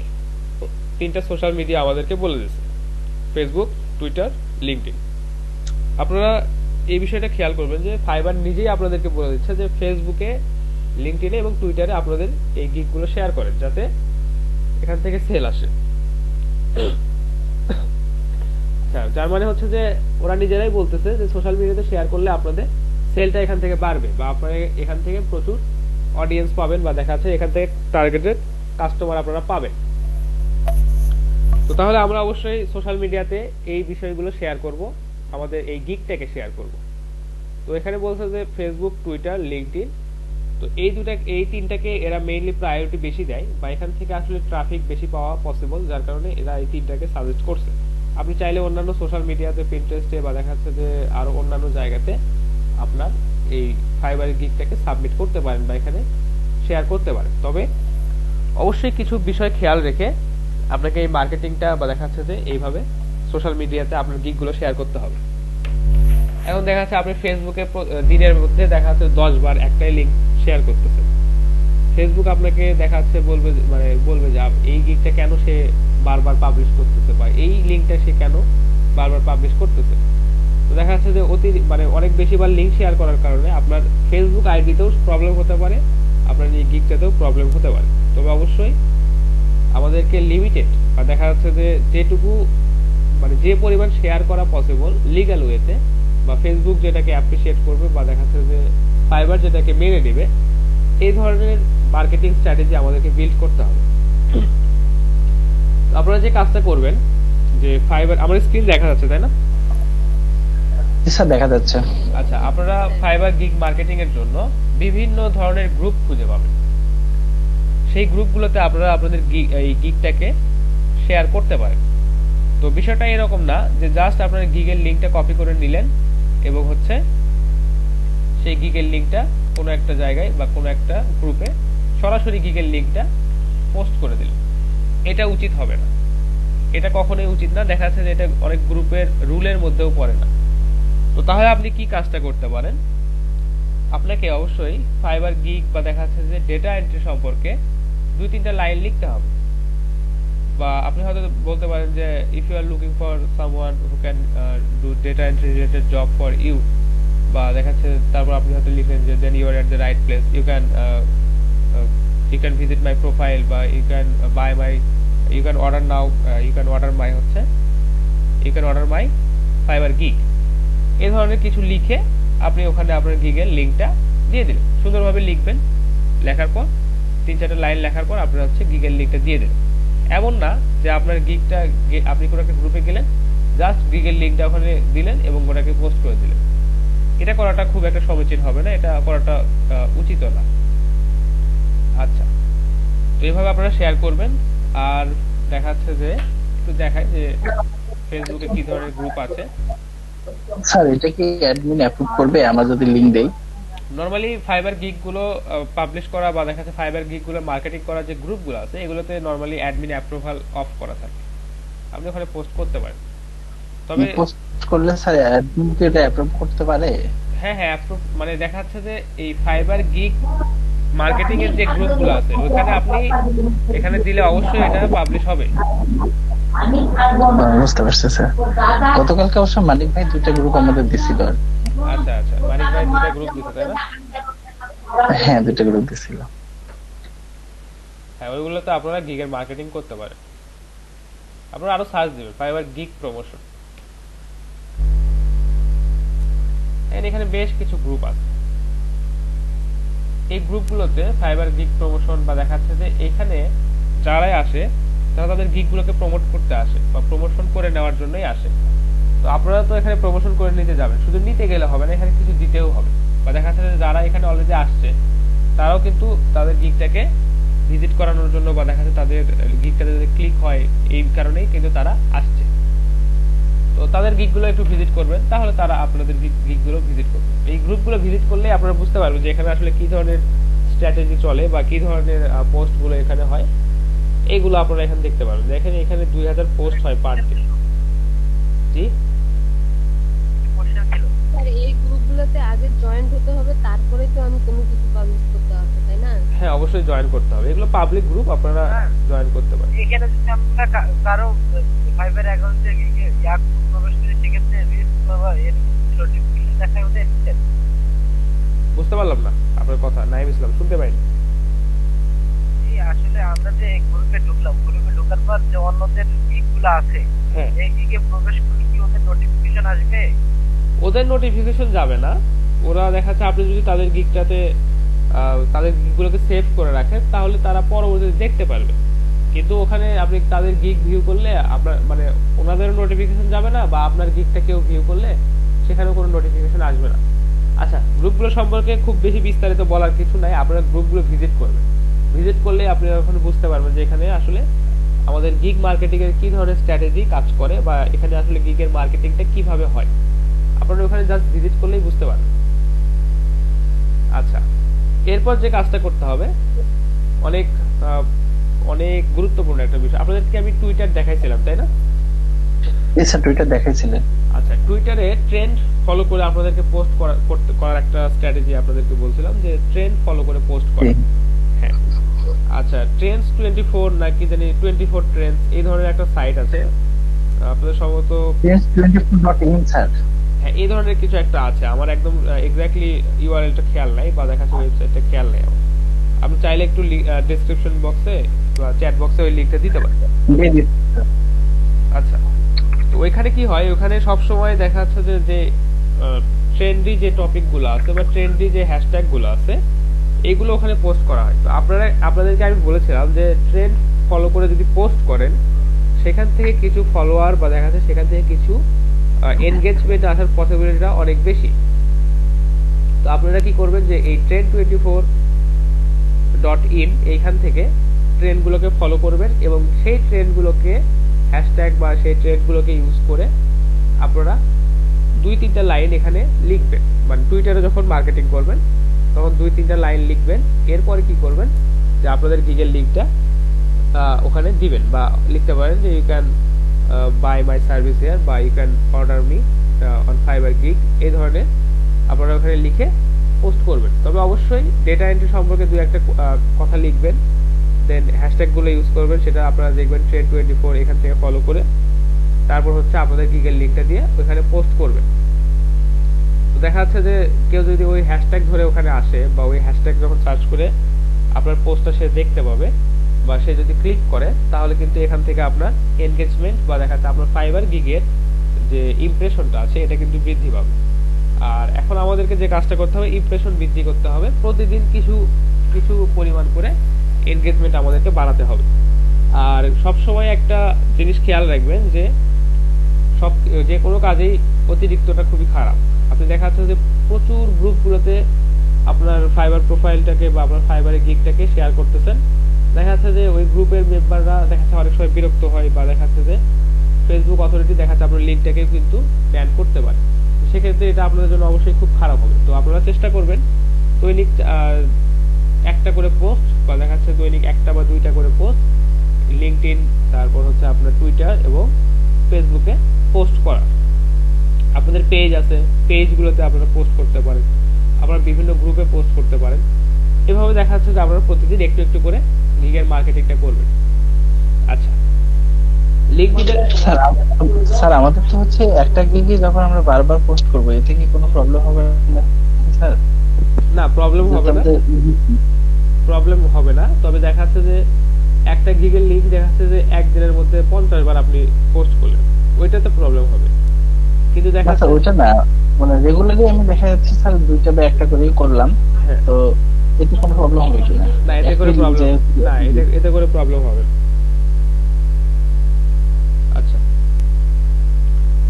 [SPEAKER 6] তিনটা সোশ্যাল মিডিয়া আমাদেরকে বলে দিচ্ছে, ফেসবুক, টুইটার, লিঙ্কডইন। আপনারা এই বিষয়টা খেয়াল করবেন যে ফাইবার নিজেই আপনাদেরকে বলে দিচ্ছে যে ফেসবুকে, লিঙ্কডইনে এবং টুইটারে আপনাদের এই গিগগুলো শেয়ার করেন, যাতে এখান থেকে সেল আসে। যার মানে হচ্ছে যে ওরা নিজেরাই বলতেছে যে সোশ্যাল মিডিয়াতে শেয়ার করলে আপনাদের সেলটা এখান থেকে বাড়বে, বা আপনারা এখান থেকে প্রচুর অডিয়েন্স পাবেন, বা দেখা যাচ্ছে এখান থেকে টার্গেটেড কাস্টমার আপনারা পাবেন। তো তাহলে আমরা অবশ্যই সোশ্যাল মিডিয়াতে এই বিষয়গুলো শেয়ার করব, আমাদের এই গিগটাকে শেয়ার করব। তো এখানে বলছে যে ফেসবুক, টুইটার, লিঙ্কডইন। তো এই তিনটাকে এরা মেইনলি প্রায়োরিটি বেশি দেয়, বা এখান থেকে আসলে ট্রাফিক বেশি পাওয়া পসিবল, যার কারণে এরা এই তিনটাকে সাজেস্ট করছে। আপনি চাইলে অন্যান্য সোশ্যাল মিডিয়াতে, পিন্টারেস্টে, বা দেখা যাচ্ছে যে আরো অন্যান্য জায়গাতে আপনার এই ফাইবার গিগটাকে সাবমিট করতে পারেন, বা এখানে শেয়ার করতে পারেন। তবে অবশ্যই কিছু বিষয় খেয়াল রেখে আপনাকে এই মার্কেটিংটা, বা দেখা যাচ্ছে যে এইভাবে সোশ্যাল মিডিয়াতে আপনার গিগগুলো শেয়ার করতে হবে। এখন দেখা যাচ্ছে আপনি ফেসবুকে দিনের মধ্যে দেখা যাচ্ছে 10 বার একটাই লিঙ্ক শেয়ার করতেছেন। ফেসবুক আপনাকে দেখা যাচ্ছে বলবে যে এই গিগটা কেন সে বারবার পাবলিশ করতেছে, বা এই লিঙ্কটা সে কেন বারবার পাবলিশ করতেছে। তো দেখা যাচ্ছে যে অনেক বেশিবার লিঙ্ক শেয়ার করার কারণে আপনার ফেসবুক আইডিতেও প্রবলেম হতে পারে, আপনার এই গিগটাতেও প্রবলেম হতে পারে। তবে অবশ্যই আমাদেরকে লিমিটেড, বা দেখা যাচ্ছে যে যেটুকু যে পরিমাণ শেয়ার করা পসিবল লিগ্যাল ওয়েতে, বা ফেসবুক যেটাকে অ্যাপ্রিসিয়েট করবে, বা দেখা যাচ্ছে যে ফাইবার যেটাকে মেনে নেবে, এই ধরনের মার্কেটিং স্ট্র্যাটেজি আমাদেরকে বিল্ড করতে হবে। আপনারা যে কাজটা করবেন যে ফাইবার, আমার স্ক্রিন দেখা যাচ্ছে তাই না?
[SPEAKER 2] স্যার দেখা যাচ্ছে।
[SPEAKER 6] আচ্ছা, আপনারা ফাইবার গিগ মার্কেটিং এর জন্য বিভিন্ন ধরনের গ্রুপ খুঁজে পাবেন। সেই গ্রুপগুলোতে আপনারা আপনাদের এই গিগটাকে শেয়ার করতে পারেন। তো বিষয়টা এরকম না যে জাস্ট আপনার গিগের লিঙ্কটা কপি করে নিলেন এবং হচ্ছে সেই গিগের লিঙ্কটা কোনো একটা জায়গায় বা কোনো একটা গ্রুপে সরাসরি গিগের লিঙ্কটা পোস্ট করে দিলেন। এটা উচিত হবে না, এটা কখনোই উচিত না। দেখা যাচ্ছে যে এটা অনেক গ্রুপের রুলের মধ্যেও পড়ে না। তো তাহলে আপনি কি কাজটা করতে পারেন, আপনাকে অবশ্যই ফাইবার গিগ বা দেখা যাচ্ছে যে ডেটা এন্ট্রি সম্পর্কে 2-3টা লাইন লিখতে হবে। বা আপনি হয়তো বলতে পারেন যে if you are looking for someone who can do data entry related job for you, বা দেখা যাচ্ছে তারপর আপনি হয়তো লিখলেন যে then you are at the right place, you can visit my profile, বা you can buy my, you can order now, you can order my Fiverr gig. এই ধরনের কিছু লিখে আপনি ওখানে আপনার গিগের লিঙ্কটা দিয়ে দিলেন। সুন্দরভাবে লিখবেন, লেখার পর 3-4টা লাইন লেখার পর আপনার হচ্ছে গিগের লিঙ্কটা দিয়ে দিলেন। এমন না যে আপনার গিগটা আপনি কোনো একটা গ্রুপে গেলেন, জাস্ট গিগের লিঙ্কটা ওখানে দিলেন এবং ওটাকে পোস্ট করে দিলেন। এটা করাটা খুব একটা সমীচীন হবে না, এটা করাটা উচিত না। আচ্ছা, তো এইভাবে আপনারা শেয়ার করবেন। আর দেখা যাচ্ছে যে একটু দেখায় যে ফেসবুকে কি ধরনের গ্রুপ আছে।
[SPEAKER 2] স্যার এটা কি অ্যাডমিন অ্যাপ্রুভ করবে আমরা যদি লিংক দেই?
[SPEAKER 6] নরমালি ফাইবার গিগ গুলো পাবলিশ করা বা দেখা যাচ্ছে ফাইবার গিগ গুলো মার্কেটিং করা যে গ্রুপগুলো আছে এগুলোতে নরমালি অ্যাডমিন অ্যাপ্রুভাল অফ করা থাকে, আপনি ওখানে পোস্ট করতে পারেন। তবে
[SPEAKER 2] পোস্ট করলে স্যার অ্যাডমিন কি এটা অ্যাপ্রুভ করতে পারে?
[SPEAKER 6] হ্যাঁ অ্যাপ্রুভ, দেখা যাচ্ছে যে এই ফাইবার গিগ মার্কেটিং এর যে গ্রুপগুলো আছে ওখানে আপনি এখানে দিলে অবশ্যই এটা পাবলিশ হবে।
[SPEAKER 2] বুঝতে পারছি স্যার। গতকালকে অবশ্য মানিক ভাই 2টা গ্রুপ আমাদের দিছিল।
[SPEAKER 6] আচ্ছা, মানিক ভাই 2টা গ্রুপ দিছে তাই না?
[SPEAKER 2] হ্যাঁ 2টা গ্রুপ দিছিল।
[SPEAKER 6] হ্যাঁ, ওইগুলোতে আপনারা গিগের মার্কেটিং করতে পারেন। আপনারা আরো সার্চ দিবেন ফাইবার গিগ প্রমোশন, এখানে বেশ কিছু গ্রুপ আছে। এই গ্রুপগুলোতে ফাইবার গিগ প্রমোশন বা দেখাচ্ছে যে এখানে যারাই আসে তারা তাদের গিগ গুলোকে প্রমোট করতে আসে বা প্রমোশন করে নেওয়ার জন্যই আসে। তো আপনারা তো এখানে প্রমোশন করে নিতে যাবেন, শুধু নিতে গেলে হবে না, এখানে কিছু দিতেও হবে। বা দেখা যাচ্ছে যে যারা এখানে অলরেডি আসছে তারাও কিন্তু তাদের গিগটাকে ভিজিট করানোর জন্য বা দেখা যাচ্ছে তাদের গিগটাতে যদি ক্লিক হয় এই কারণেই কিন্তু তারা আসছে। তো তাদের গিগগুলো একটু ভিজিট করবেন, তাহলে তারা আপনাদের গিগগুলো ভিজিট করবে। এই গ্রুপগুলো ভিজিট করলে আপনারা বুঝতে পারবেন যে এখানে আসলে কি ধরনের স্ট্র্যাটেজি চলে বা কি ধরনের পোস্টগুলো এখানে হয়, এইগুলো আপনারা এখানে দেখতে পারবেন। দেখেন এখানে 2000 পোস্ট হয় পার ডে। জি
[SPEAKER 10] স্যার, এই গ্রুপগুলোতে আগে জয়েন হতে হবে, তারপরে তো আমি কোনো কিছু পাবলিশ করতে পারবো, তাই না?
[SPEAKER 6] হ্যাঁ, অবশ্যই জয়েন করতে হবে, এগুলো পাবলিক গ্রুপ, আপনারা জয়েন করতে পারেন।
[SPEAKER 11] এখানে যদি আমরা কারো ফাইবার অ্যাকাউন্টে ইয়াক প্রবেশ করি, সেক্ষেত্রে রিস্ক বা এর নোটিফিকেশন দেখায় ওটা এসেছে।
[SPEAKER 6] বুঝতে পারলাম না আপনার কথা, নাইম ইসলাম, শুনতে পাইনি।
[SPEAKER 11] আসলে আমরা যে গ্রুপে ঢুকলাম, গ্রুপে ঢোকার পর যে অন্যদের গিগগুলো আছে, এই গিগে প্রবেশ করলে কি ওদের নোটিফিকেশন আসবে?
[SPEAKER 6] ওদের নোটিফিকেশন যাবে না, ওরা দেখাচ্ছে আপনি যদি তাদের গিগটাতে তাদের গিগগুলোকে সেভ করে রাখেন তাহলে তারা পরবর্তীতে দেখতে পারবে, কিন্তু ওখানে আপনি তাদের গিগ ভিউ করলে আপনার মানে ওনাদের নোটিফিকেশন যাবে না, বা আপনার গিগটা কেউ ভিউ করলে সেখানেও কোনো নোটিফিকেশন আসবে না। আচ্ছা, গ্রুপগুলো সম্পর্কে খুব বেশি বিস্তারিত বলার কিছু নাই, আপনারা গ্রুপগুলো ভিজিট করবেন। ভিজিট করলে আপনি ওখানে বুঝতে পারবেন যে এখানে আসলে আমাদের গিগ মার্কেটিং এর কি ধরনের স্ট্র্যাটেজি কাজ করে, বা এখানে আসলে গিগের মার্কেটিংটা কিভাবে হয়, আপনারা ওখানে জাস্ট ভিজিট করলেই বুঝতে পারবেন। আচ্ছা, এরপর যে কাজটা করতে হবে অনেক অনেক গুরুত্বপূর্ণ একটা বিষয়। আপনাদেরকে আমি টুইটার দেখাইছিলাম, তাই না?
[SPEAKER 2] স্যার, টুইটার দেখাইছিলেন।
[SPEAKER 6] আচ্ছা, টুইটারে ট্রেন্ড ফলো করে আপনাদেরকে পোস্ট করার একটা স্ট্র্যাটেজি আপনাদেরকে বলছিলাম, যে ট্রেন্ড ফলো করে পোস্ট করা। হ্যাঁ, আচ্ছা, ট্রেন্ডস 24 নাকি জানি 24 ট্রেন্ডস, এই ধরনের একটা সাইট আছে আপনাদের সম্ভবত
[SPEAKER 2] trends24.in স্যার।
[SPEAKER 6] হ্যাঁ, এই ধরনের কিছু একটা আছে, আমার একদম এক্স্যাক্টলি ইউআরএলটা খেয়াল নাই, বা দেখাচ্ছে ওয়েবসাইটটা খেয়াল নাই। আপনি চাইলে একটু ডেসক্রিপশন বক্সে বা চ্যাট বক্সে ওই লিংকটা দিতে পারেন। আচ্ছা, তো ওইখানে কি হয়, ওখানে সব সময় দেখা যাচ্ছে যে ট্রেন্ডি যে টপিকগুলো আছে বা ট্রেন্ডি যে হ্যাশট্যাগগুলো আছে এইগুলো ওখানে পোস্ট করা হয়। তো আপনাদেরকে আমি বলেছিলাম যে ট্রেন্ড ফলো করে যদি পোস্ট করেন সেখান থেকে কিছু ফলোয়ার বা দেখা যাচ্ছে সেখান থেকে কিছু এনগেজমেন্ট আসার পসিবিলিটিটা অনেক বেশি। তো আপনারা কি করবেন যে এই trend24.in এইখান থেকে ট্রেন্ডগুলোকে ফলো করবেন এবং সেই ট্রেন্ডগুলোকে হ্যাশট্যাগ বা সেই ট্রেন্ডগুলোকে ইউজ করে আপনারা 2-3টা লাইন এখানে লিখবেন। মানে টুইটারে যখন মার্কেটিং করবেন তখন 2-3টা লাইন লিখবেন, এরপরে কি করবেন যে আপনাদের গিগের লিঙ্কটা ওখানে দিবেন, বা লিখতে পারেন যে you can buy my service here বা you can order me on Fiverr gig, এই ধরনের আপনারা ওখানে লিখে পোস্ট করবেন। তবে অবশ্যই ডেটা এন্ট্রি সম্পর্কে 2-1টা কথা লিখবেন, দেন হ্যাশট্যাগুলো ইউজ করবেন, সেটা আপনারা দেখবেন trend24 এখান থেকে ফলো করে, তারপর হচ্ছে আপনাদের গিগের লিঙ্কটা দিয়ে ওখানে পোস্ট করবেন। তো দেখা যাচ্ছে যে কেউ যদি ওই হ্যাশট্যাগ ধরে ওখানে আসে বা ওই হ্যাশট্যাগ যখন সার্চ করে আপনার পোস্টটা সে দেখতে পাবে বা সে যদি ক্লিক করে, তাহলে কিন্তু এখান থেকে আপনার এনগেজমেন্ট বা দেখা যাচ্ছে আপনার ফাইবার গিগের যে ইমপ্রেশনটা আছে এটা কিন্তু বৃদ্ধি পাবে। আর এখন আমাদেরকে যে কাজটা করতে হবে, ইমপ্রেশন বৃদ্ধি করতে হবে, প্রতিদিন কিছু কিছু পরিমাণ করে এনগেজমেন্ট আমাদেরকে বাড়াতে হবে। আর সব সময় একটা জিনিস খেয়াল রাখবেন যে যে কোনো কাজেই অতিরিক্তটা খুবই খারাপ। আপনি দেখা যাচ্ছে যে প্রচুর গ্রুপগুলোতে আপনার ফাইবার প্রোফাইলটাকে বা আপনার ফাইবারের গিগটাকে শেয়ার করতেছেন, দেখা যাচ্ছে যে ওই গ্রুপের মেম্বাররা দেখা যাচ্ছে অনেক সময় বিরক্ত হয়, বা দেখা যাচ্ছে যে ফেসবুক অথরিটি দেখা যাচ্ছে আপনার লিঙ্কটাকে কিন্তু ব্যান করতে পারে। সেক্ষেত্রে এটা আপনাদের জন্য অবশ্যই খুব খারাপ হবে। তো আপনারা চেষ্টা করবেন দৈনিক একটা করে পোস্ট, বা দেখা যাচ্ছে দৈনিক 1টা বা 2টা করে পোস্ট লিঙ্কডইন, তারপর হচ্ছে আপনার টুইটার এবং ফেসবুকে পোস্ট করা। আপনাদের পেজ আছে, পেজগুলোতে আপনারা পোস্ট করতে পারেন, আপনারা বিভিন্ন গ্রুপে পোস্ট করতে পারেন। এভাবে দেখা যাচ্ছে যে আপনারা প্রতিদিন একটু একটু করে গিগের মার্কেটিংটা করবেন। আচ্ছা,
[SPEAKER 2] স্যার আমাদের তো হচ্ছে একটা গিগে যখন আমরা বারবার পোস্ট করব এতে কি কোনো প্রবলেম হবে না স্যার?
[SPEAKER 6] না, প্রবলেম হবে না, তবে দেখা যাচ্ছে যে একটা গিগের লিংক দেখা যাচ্ছে যে একদিনের মধ্যে 50 বার আপনি পোস্ট করলেন, ওইটাতে প্রবলেম হবে। কিন্তু দেখা যাচ্ছে
[SPEAKER 2] ওইটা না, মানে রেগুলারলি আমি দেখা যাচ্ছে স্যার 2টা বা 1টা করেই করলাম, তো এতে কোনো প্রবলেম হবে কি না?
[SPEAKER 6] না, এতে করে প্রবলেম না, এতে করে প্রবলেম হবে। আচ্ছা,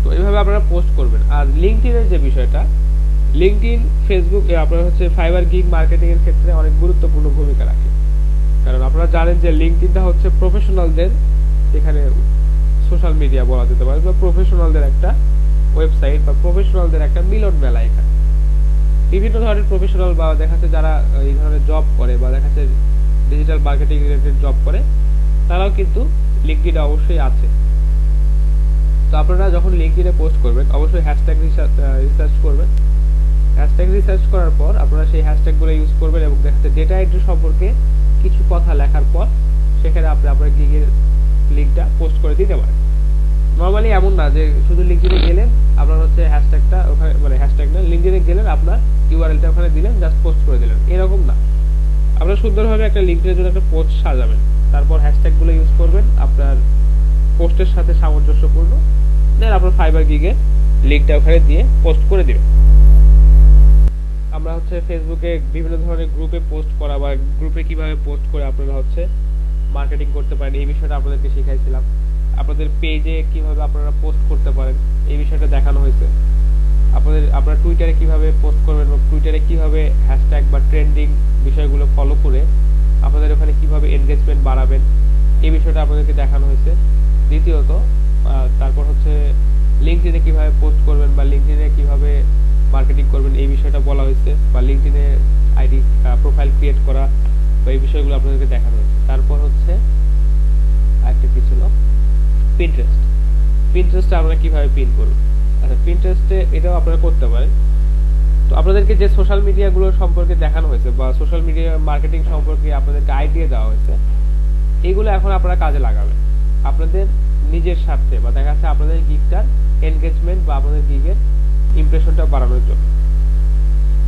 [SPEAKER 6] তো এইভাবে আপনারা পোস্ট করবেন। আর লিঙ্কডইনের যে বিষয়টা, লিঙ্কডইন ফেসবুক আপনার হচ্ছে ফাইবার গিগ মার্কেটিং এর ক্ষেত্রে অনেক গুরুত্বপূর্ণ ভূমিকা রাখে। কারণ আপনারা আপনারা জানেন যে লিঙ্কডইনটা হচ্ছে প্রফেশনালদের এখানে সোশ্যাল মিডিয়া বলা যেতে পারে, বা প্রফেশনালদের একটা ওয়েবসাইট বা প্রফেশনালদের একটা মিলন মেলা। এখানে বিভিন্ন ধরনের প্রফেশনাল বা দেখা যাচ্ছে যারা এই ধরনের জব করে বা দেখা যাচ্ছে ডিজিটাল মার্কেটিং রিলেটেড জব করে তারাও কিন্তু লিঙ্কডইনে অবশ্যই আছে। তো আপনারা যখন লিঙ্কডইনে পোস্ট করবেন অবশ্যই হ্যাশট্যাগ রিসার্চ করবেন। হ্যাশট্যাগ রিসার্চ করার পর আপনারা সেই হ্যাশট্যাগুলো ইউজ করবেন এবং দেখা যাচ্ছে ডেটা এন্ট্রি সম্পর্কে কিছু কথা লেখার পর সেখানে আপনি আপনার গিগের লিঙ্কটা পোস্ট করে দিতে পারেন। নরমালি এমন না যে শুধু লিঙ্কডইনে গেলেন আপনার হচ্ছে হ্যাশট্যাগটা ওখানে, মানে হ্যাশট্যাগ না, লিঙ্কডইনে গেলেন আপনার ইউআরএলটা ওখানে দিলেন, জাস্ট পোস্ট করে দিলেন, এরকম না। আপনারা সুন্দরভাবে একটা লিঙ্কডইনের জন্য একটা পোস্ট সাজাবেন, তারপর হ্যাশট্যাগুলো ইউজ করবেন আপনার পোস্টের সাথে সামঞ্জস্যপূর্ণ, দেন আপনার ফাইবার গিগের লিঙ্কটা ওখানে দিয়ে পোস্ট করে দিবেন। আমরা হচ্ছে ফেসবুকে বিভিন্ন ধরনের গ্রুপে পোস্ট করা বা গ্রুপে কিভাবে পোস্ট করে আপনারা হচ্ছে মার্কেটিং করতে পারেন এই বিষয়টা আপনাদেরকে শিখাইছিলাম। আপনাদের পেজে কিভাবে আপনারা পোস্ট করতে পারেন এই বিষয়টা দেখানো হয়েছে। আপনারা টুইটারে কিভাবে পোস্ট করবেন বা টুইটারে কিভাবে হ্যাশট্যাগ বা ট্রেন্ডিং বিষয়গুলো ফলো করে আপনাদের ওখানে কিভাবে এনগেজমেন্ট বাড়াবেন এই বিষয়টা আপনাদেরকে দেখানো হয়েছে। দ্বিতীয়ত তারপর হচ্ছে লিঙ্কডইনে কিভাবে পোস্ট করবেন বা লিঙ্কডইনে কিভাবে মার্কেটিং করবেন এই বিষয়টা বলা হয়েছে, বা লিঙ্কডইনে আইডি প্রোফাইল ক্রিয়েট করা বা এই বিষয়গুলো আপনাদেরকে দেখানো হয়েছে। তারপর হচ্ছে আরেকটা কি ছিল, পিন্টারেস্টে আমরা কিভাবে পিন করব। আচ্ছা, পিন্টারেস্টে এটাও আপনারা করতে পারেন। তো আপনাদেরকে যে সোশ্যাল মিডিয়াগুলো সম্পর্কে দেখানো হয়েছে বা সোশ্যাল মিডিয়া মার্কেটিং সম্পর্কে আপনাদেরকে আইডিয়া দেওয়া হয়েছে, এগুলো এখন আপনারা কাজে লাগাবেন আপনাদের নিজের স্বার্থে, বা দেখা যাচ্ছে আপনাদের গিগটার এনগেজমেন্ট বা আপনাদের গিগের ইমপ্রেশনটা বাড়ানোর জন্য।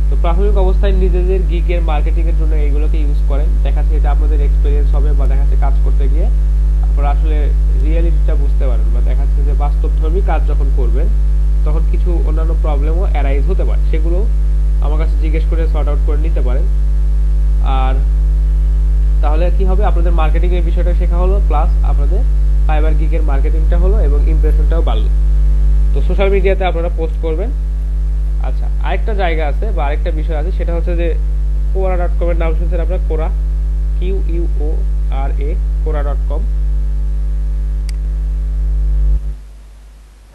[SPEAKER 6] তো প্রাথমিক অবস্থায় নিজেদের গিগের মার্কেটিং এর জন্য এইগুলোকে ইউজ করেন, দেখা যাচ্ছে এটা আপনাদের এক্সপেরিয়েন্স হবে বা দেখা যাচ্ছে কাজ করতে গিয়ে আপনারা আসলে রিয়েলিটিটা বুঝতে পারেন, বা দেখা যাচ্ছে যে বাস্তবধর্মী কাজ যখন করবেন তখন কিছু অন্যান্য প্রবলেমও অ্যারাইজ হতে পারে, সেগুলো আমার কাছে জিজ্ঞেস করে সর্ট আউট করে নিতে পারেন। আর তাহলে কি হবে, আপনাদের মার্কেটিং এর বিষয়টা শেখা হলো, প্লাস আপনাদের ফাইবার গিগের মার্কেটিংটা হলো এবং ইমপ্রেশনটাও বাড়লো। তো সোশ্যাল মিডিয়াতে আপনারা পোস্ট করবেন। আচ্ছা, আরেকটা জায়গা আছে বা আরেকটা বিষয় আছে, সেটা হচ্ছে যে quora.com এর নাম শুনছেন আপনারা, কোরা, QUORA, quora.com।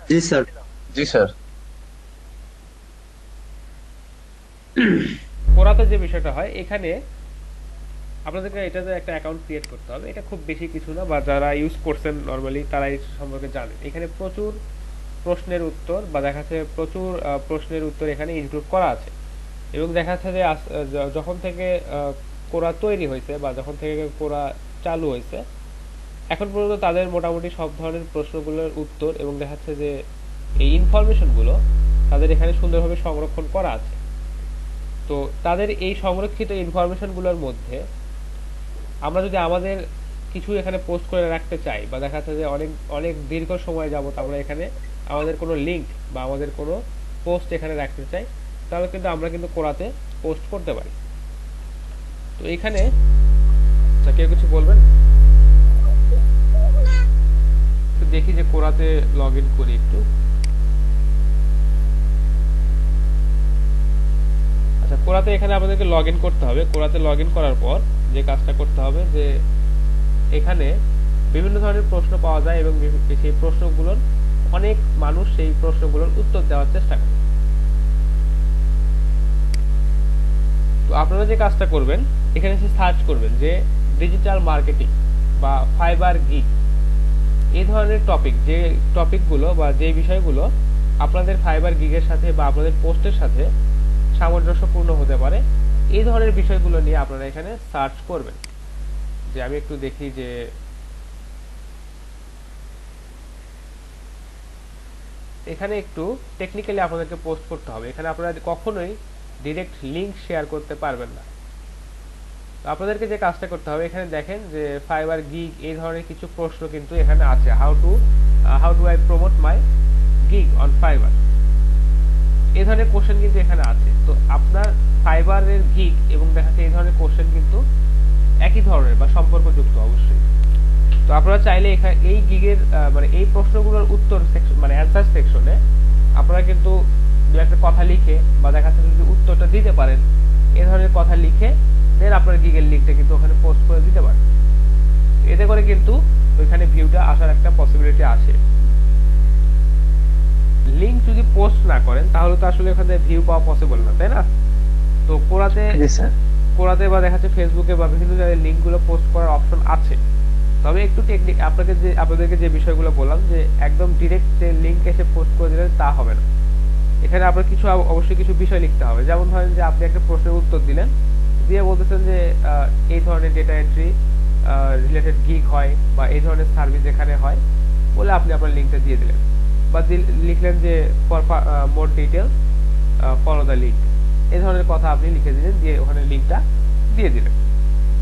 [SPEAKER 8] জি স্যার।
[SPEAKER 2] জি স্যার।
[SPEAKER 6] কোরাতে যে বিষয়টা হয়, এখানে আপনাদেরকে এটাতে একটা অ্যাকাউন্ট ক্রিয়েট করতে হবে। এটা খুব বেশি কিছু না, বা যারা ইউজ করছেন নরমালি তারা এই সম্পর্কে জানেন। এখানে প্রচুর প্রশ্নের উত্তর বা দেখা যাচ্ছে প্রচুর প্রশ্নের উত্তর এখানে ইনক্লুড করা আছে, এবং দেখা যাচ্ছে যে যখন থেকে কোরা তৈরি হয়েছে বা যখন থেকে কোরা চালু হয়েছে এখন পর্যন্ত তাদের মোটামুটি সব ধরনের প্রশ্নগুলোর উত্তর এবং দেখা যাচ্ছে যে এই ইনফরমেশনগুলো তাদের এখানে সুন্দরভাবে সংরক্ষণ করা আছে। তো তাদের এই সংরক্ষিত ইনফরমেশনগুলোর মধ্যে আমরা যদি আমাদের কিছু এখানে পোস্ট করে রাখতে চাই বা দেখা যাচ্ছে যে অনেক অনেক দীর্ঘ সময় যাবত আমরা এখানে আমাদের কোনো লিঙ্ক বা আমাদের কোনো পোস্ট এখানে রাখতে চাই, তাহলে কিন্তু আমরা কিন্তু কোরাতে পোস্ট করতে পারি। তো এখানে কেউ কিছু বলবেন? দেখি যে কোরাতে লগ ইন করি একটু। আচ্ছা, কোরাতে এখানে আমাদেরকে লগ ইন করতে হবে। কোরাতে লগ ইন করার পর যে কাজটা করতে হবে যে এখানে বিভিন্ন ধরনের প্রশ্ন পাওয়া যায় এবং সেই প্রশ্নগুলোর অনেক মানুষ সেই প্রশ্নগুলোর উত্তর দেওয়ার চেষ্টা করে। তো আপনারা যে কাজটা করবেন এখানে এসে সার্চ করবেন যে ডিজিটাল মার্কেটিং বা ফাইবার গিগ, এই ধরনের টপিক, যে টপিকগুলো বা যে বিষয়গুলো আপনাদের ফাইবার গিগের সাথে বা আপনাদের পোস্টের সাথে সামঞ্জস্যপূর্ণ হতে পারে, এই ধরনের বিষয়গুলো নিয়ে আপনারা এখানে সার্চ করবেন। যে আমি একটু দেখি যে এখানে একটু টেকনিক্যালি আপনাদেরকে পোস্ট করতে হবে। এখানে আপনারা কখনোই ডাইরেক্ট লিংক শেয়ার করতে পারবেন না। আপনাদেরকে যে কাজটা করতে হবে, এখানে দেখেন যে ফাইবার গিগ এই ধরনের কিছু প্রশ্ন কিন্তু এখানে আছে। How do I promote my gig on fibre, এই ধরনের কোশ্চেন কিন্তু এখানে আছে। তো আপনার ফাইবারের গিগ এবং দেখা যাচ্ছে এই ধরনের কোশ্চেন কিন্তু একই ধরনের বা সম্পর্কযুক্ত অবশ্যই। তো আপনারা চাইলে এখানে এই গিগের মানে এই প্রশ্নগুলোর উত্তর সেকশন মানে অ্যান্সার সেকশনে আপনারা কিন্তু দু একটা কথা লিখে বা দেখা যাচ্ছে যদি উত্তরটা দিতে পারেন এই ধরনের কথা লিখে দেন আপনার গিগের লিঙ্কটা কিন্তু ওখানে পোস্ট করে দিতে পারেন। এতে করে কিন্তু ওইখানে ভিউটা আসার একটা পসিবিলিটি আসে। লিংক যদি পোস্ট না করেন তাহলে তো আসলে ওখানে ভিউ পাওয়া পসিবল না, তাই না? তো কোরাতে বা দেখা যাচ্ছে ফেসবুকে বা বিভিন্ন জায়গায় লিংক গুলো পোস্ট করার অপশন আছে, তবে একটু টেকনিক আপনাদেরকে যে বিষয়গুলো বললাম যে একদম ডিরেক্ট যে লিংক এসে পোস্ট করে দিলেন তা হবে না। এখানে আপনার কিছু অবশ্যই কিছু বিষয় লিখতে হবে। যেমন ধরেন যে আপনি একটা প্রশ্নের উত্তর দিলেন, দিয়ে বলতেছেন যে এই ধরনের ডেটা এন্ট্রি রিলেটেড গিগ হয় বা এই ধরনের সার্ভিস এখানে হয় বলে আপনি আপনার লিংকটা দিয়ে দিলেন, বা লিখলেন যে for more details follow the link, এই ধরনের কথা আপনি লিখে দিলেন, দিয়ে ওখানে লিংকটা দিয়ে দিলেন।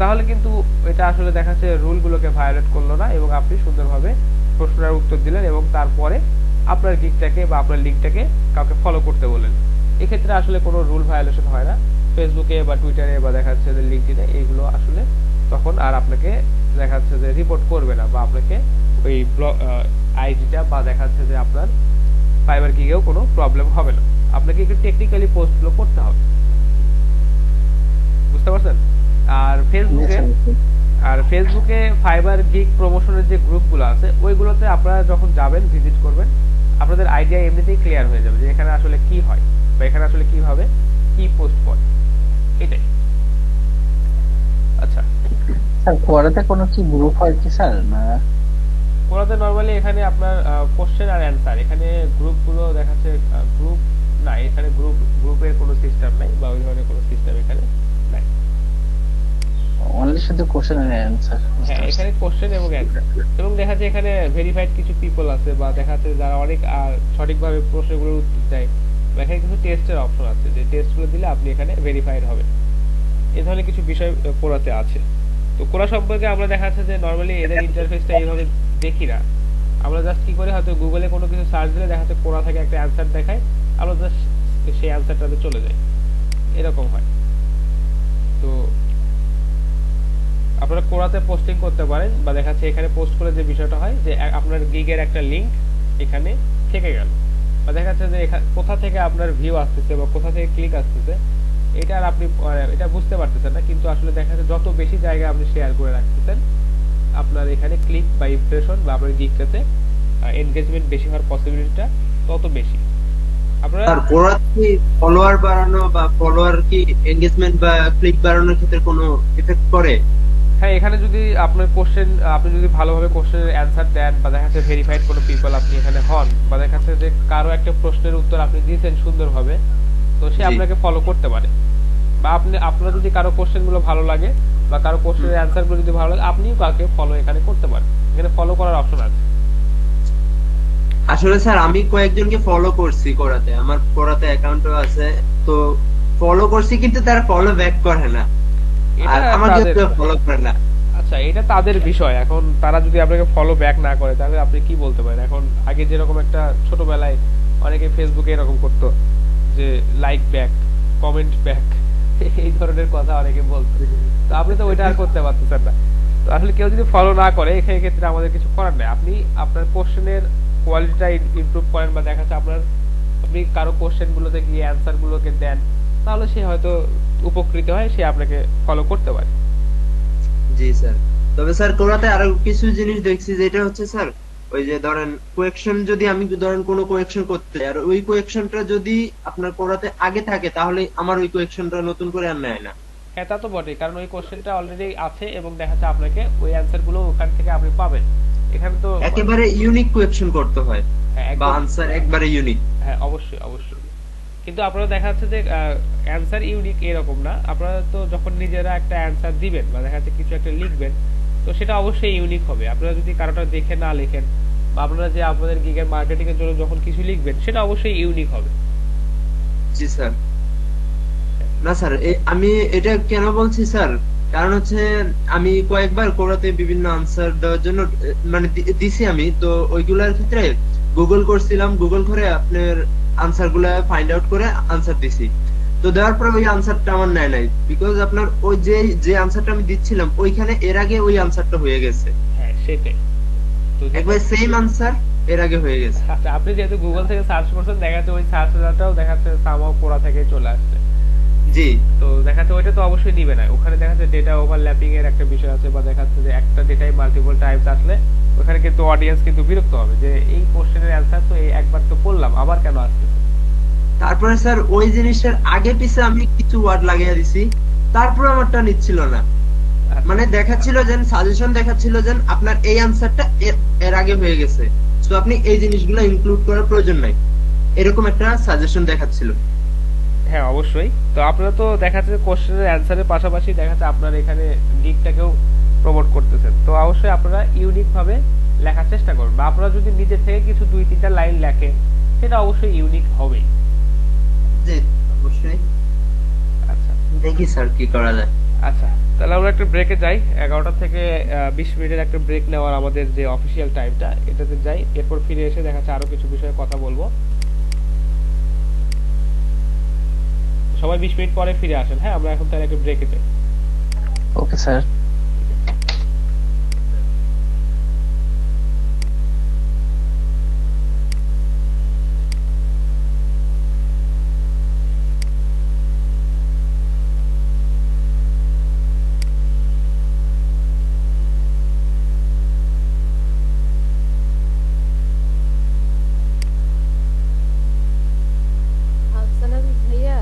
[SPEAKER 6] তাহলে কিন্তু এটা আসলে দেখা যাচ্ছে রুলগুলোকে ভায়োলেট করলো না এবং আপনি সুন্দরভাবে প্রশ্নের উত্তর দিলেন এবং তারপরে আপনার গিগটাকে বা আপনার লিংকটাকে কাউকে ফলো করতে বললেন। এক্ষেত্রে আসলে কোনো রুল ভায়োলেশন হয় না। ফেসবুকে বা টুইটারে বা দেখা যাচ্ছে যে লিঙ্কডইনে এইগুলো আসলে তখন আর আপনাকে দেখা যাচ্ছে যে রিপোর্ট করবে না, বা আপনাকে ওই আইডিটা বা দেখা যাচ্ছে যে আপনার ফাইবার গিগেও কোনো প্রবলেম হবে না। আপনাকে একটু টেকনিক্যালি পোস্টগুলো করতে হবে, বুঝতে পারছেন? আর ফেসবুকে ফাইবার গিগ প্রমোশনের যে গ্রুপগুলো আছে ওইগুলোতে আপনারা যখন যাবেন ভিজিট করবেন, আপনাদের আইডিয়া এমনিতেই ক্লিয়ার হয়ে যাবে যে এখানে আসলে কি হয় বা এখানে আসলে কিভাবে কি পোস্ট করে, এটাই। আচ্ছা
[SPEAKER 2] স্যার কোরাতে কোনো কি গ্রুপ হয় কি স্যার? না
[SPEAKER 6] কোরাতে নরমালি এখানে আপনার কোশ্চেন আর অ্যানসার, এখানে গ্রুপগুলো দেখাচ্ছে গ্রুপ না, এখানে গ্রুপের কোনো সিস্টেম নাই বা ওই ধরনের কোনো সিস্টেম এখানে নাই,
[SPEAKER 2] অনলি শুধু কোশ্চেন আর অ্যানসার।
[SPEAKER 6] হ্যাঁ এখানে কোশ্চেন এবং অ্যানসার, এবং দেখা যাচ্ছে এখানে ভেরিফাইড কিছু পিপল আছে বা দেখা যাচ্ছে যারা অনেক সঠিকভাবে প্রশ্নগুলোর উত্তর দেয়, বা এখানে কিছু টেস্টের অপশন আছে যে টেস্টগুলো দিলে আপনি এখানে ভেরিফাইড হবে, এই ধরনের কিছু বিষয় কোরাতে আছে। তো কোরা সম্পর্কে আমরা দেখা যাচ্ছে যে নরমালি এদের ইন্টারফেসটা এইভাবে দেখি না, আমরা জাস্ট কি করি হয়তো গুগলে কোনো কিছু সার্চ দিলে দেখা যাচ্ছে কোরা থেকে একটা অ্যানসার দেখায়, আমরা জাস্ট সেই অ্যানসারটাতে চলে যাই, এরকম হয়। তো আপনারা কোরাতে পোস্টিং করতে পারেন, বা দেখা যাচ্ছে এখানে পোস্ট করে যে বিষয়টা হয় যে আপনার গিগের একটা লিংক এখানে থেকে গেল, বা দেখা যাচ্ছে যে কোথা থেকে আপনার ভিউ আসতেছে বা কোথা থেকে ক্লিক আসতেছে এটা আর আপনি এটা বুঝতে পারতেছেন না, কিন্তু আসলে দেখা যাচ্ছে যত বেশি জায়গা আপনি শেয়ার করে রাখতেছেন আপনার এখানে ক্লিক বা ইমপ্রেশন বা আপনার গিগটাতে এনগেজমেন্ট বেশি হওয়ার পসিবিলিটিটা তত বেশি। আপনারা
[SPEAKER 8] আর কোরাতে ফলোয়ার বাড়ানো বা ফলোয়ার কি এনগেজমেন্ট বা ক্লিক বাড়ানোর ক্ষেত্রে কোনো এফেক্ট করে?
[SPEAKER 6] হ্যাঁ, এখানে যদি আপনার কোশ্চেন আপনি যদি ভালোভাবে কোশ্চেনের অ্যানসার দেন বা দেখা যাচ্ছে ভেরিফাইড কোনো পিপল আপনি এখানে হন, বা দেখা যাচ্ছে যে কারো একটা প্রশ্নের উত্তর আপনি দিয়েছেন সুন্দরভাবে, তো সে আপনাকে ফলো করতে পারে, বা আপনার যদি কারো কোশ্চেন গুলো ভালো লাগে বা কারো কোশ্চেনের অ্যানসার গুলো যদি ভালো লাগে আপনিও কাউকে ফলো এখানে করতে পারেন, এখানে ফলো করার অপশন আছে।
[SPEAKER 8] আসলে স্যার আমি কয়েকজনকে ফলো করছি কোরাতে, আমার কোরাতে অ্যাকাউন্টও আছে, তো ফলো করছি কিন্তু তারা ফলো ব্যাক করে না, আর আমাকে ফলো করে না।
[SPEAKER 6] আচ্ছা, এটা তাদের বিষয়। এখন তারা যদি আপনাকে ফলো ব্যাক না করে তাহলে আপনি কি বলতে পারেন? এখন আগে যেরকম একটা ছোটবেলায় অনেকে ফেসবুকে এরকম করতো যে লাইক ব্যাক, কমেন্ট ব্যাক, এই ধরনের কথা অনেকে বলতো, তো আপনি তো ওইটা আর করতে পারতেছেন না। তো আসলে কেউ যদি ফলো না করে এই ক্ষেত্রে আমাদের কিছু করার নেই। আপনি আপনার কোশ্চেনের কোয়ালিটিটা ইমপ্রুভ করেন, বা দেখা যাচ্ছে আপনি কারো কোশ্চেন গুলোতে গিয়ে অ্যান্সার গুলোকে দেন, তাহলে সে হয়তো উপকৃত হয়, সে আপনাকে ফলো করতে পারে।
[SPEAKER 8] জি স্যার। তবে স্যার কোরাতে আরো কিছু জিনিস দেখছি, যেটা হচ্ছে স্যার ওই যে ধরেন কোয়েকশন, যদি আমি ধরেন কোনো কোয়েকশন করতে আর ওই কোয়েকশনটা যদি আপনার কোরাতে আগে থাকে তাহলে আমার ওই কোয়েকশনটা নতুন করে আর নেয় না।
[SPEAKER 6] হ্যাঁ, তা তো বটেই, কারণ ওই কোশ্চেনটা অলরেডি আছে এবং দেখা যাচ্ছে আপনাকে ওই অ্যানসার গুলো ওখান থেকে আপনি পাবেন। এখানে তো
[SPEAKER 8] একেবারে ইউনিক কোয়েকশন করতে হয়, বা আনসার একবারে ইউনিক।
[SPEAKER 6] হ্যাঁ, অবশ্যই অবশ্যই। কিন্তু আপনারা দেখা যাচ্ছে যে অ্যানসার ইউনিক এরকম না, আপনারা তো যখন নিজেরা একটা অ্যানসার দিবেন বা দেখা যাচ্ছে কিছু একটা লিখবেন, তো সেটা অবশ্যই ইউনিক হবে। আপনারা যদি কারোটা দেখে না লেখেন, বা আপনারা যে আপনাদের গিগের মার্কেটিং এর জন্য যখন কিছু লিখবেন সেটা অবশ্যই ইউনিক হবে।
[SPEAKER 8] জি স্যার। না স্যার, আমি এটা কেন বলছি স্যার, কারণ হচ্ছে আমি কয়েকবার কোরাতে বিভিন্ন আনসার দেওয়ার জন্য মানে দিছি আমি, তো ওইগুলোর ক্ষেত্রে গুগল করছিলাম, গুগল করে আপনার আনসার গুলা ফাইন্ড আউট করে আনসার দিছি, তো দেওয়ার পরে ওই আনসারটা আমার নেয় নাই, বিকজ আপনার ওই যে আনসারটা আমি দিচ্ছিলাম ওইখানে এর আগে ওই আনসারটা হয়ে গেছে।
[SPEAKER 6] হ্যাঁ, সেটাই তো,
[SPEAKER 8] একবার সেম আনসার এর আগে হয়ে গেছে।
[SPEAKER 6] আচ্ছা, আপনি যেহেতু গুগল থেকে সার্চ করছেন, দেখা যাচ্ছে ওই সার্চ রেজাল্টটাও দেখা যাচ্ছে সামাও কোরা থেকে চলে আসছে।
[SPEAKER 8] জি।
[SPEAKER 6] তো দেখা যাচ্ছে ওইটা তো অবশ্যই নিবে না, ওখানে দেখা যাচ্ছে ডেটা ওভারল্যাপিং এর একটা বিষয় আছে, বা দেখা যাচ্ছে যে একটা ডেটায় মাল্টিপল টাইপস আসলে ওখানে কিন্তু অডিয়েন্স কিন্তু বিরক্ত হবে যে এই কোশ্চেনের অ্যান্সার তো এই একবার তো পড়লাম, আবার কেন আসতেছে।
[SPEAKER 8] তারপরে স্যার ওই জিনিসের আগে পিছে আমি কিছু ওয়ার্ড লাগিয়ে দিছি, তারপরে আমারটা নিচ্ছিল না। মানে দেখাচ্ছিল যে সাজেশন দেখাচ্ছিল যে আপনার এই আনসারটা এর আগে হয়ে গেছে, সো আপনি এই জিনিসগুলো ইনক্লুড করার প্রয়োজন নাই, এরকম একটা সাজেশন দেখাচ্ছিল।
[SPEAKER 6] হ্যাঁ অবশ্যই। তো আপনারা তো দেখা যাচ্ছে কোশ্চেনের অ্যান্সারের পাশাপাশি দেখা যাচ্ছে আপনার এখানে গিগটাকেও প্রমোট করতেছেন, তো অবশ্যই আপনারা ইউনিক ভাবে লেখার চেষ্টা করবেন, বা আপনারা যদি নিজে থেকে কিছু 2-3টা লাইন লেখেন সেটা অবশ্যই ইউনিক হবেই।
[SPEAKER 8] জি অবশ্যই।
[SPEAKER 6] আচ্ছা
[SPEAKER 8] দেখি স্যার কি করা যায়।
[SPEAKER 6] আচ্ছা তাহলে আমরা একটা ব্রেকে যাই, 11টা থেকে 20 মিনিটের একটা ব্রেক নেওয়ার আমাদের যে অফিসিয়াল টাইমটা এটাতে যাই, এরপর ফিরে এসে দেখা যাচ্ছে আরো কিছু বিষয়ে কথা বলবো। সবাই 20 মিনিট পরে ফিরে আসেন। হ্যাঁ আমরা এখন তাহলে একটা ব্রেকে যাই।
[SPEAKER 2] Okay sir.
[SPEAKER 10] আফসানা ভাইয়া,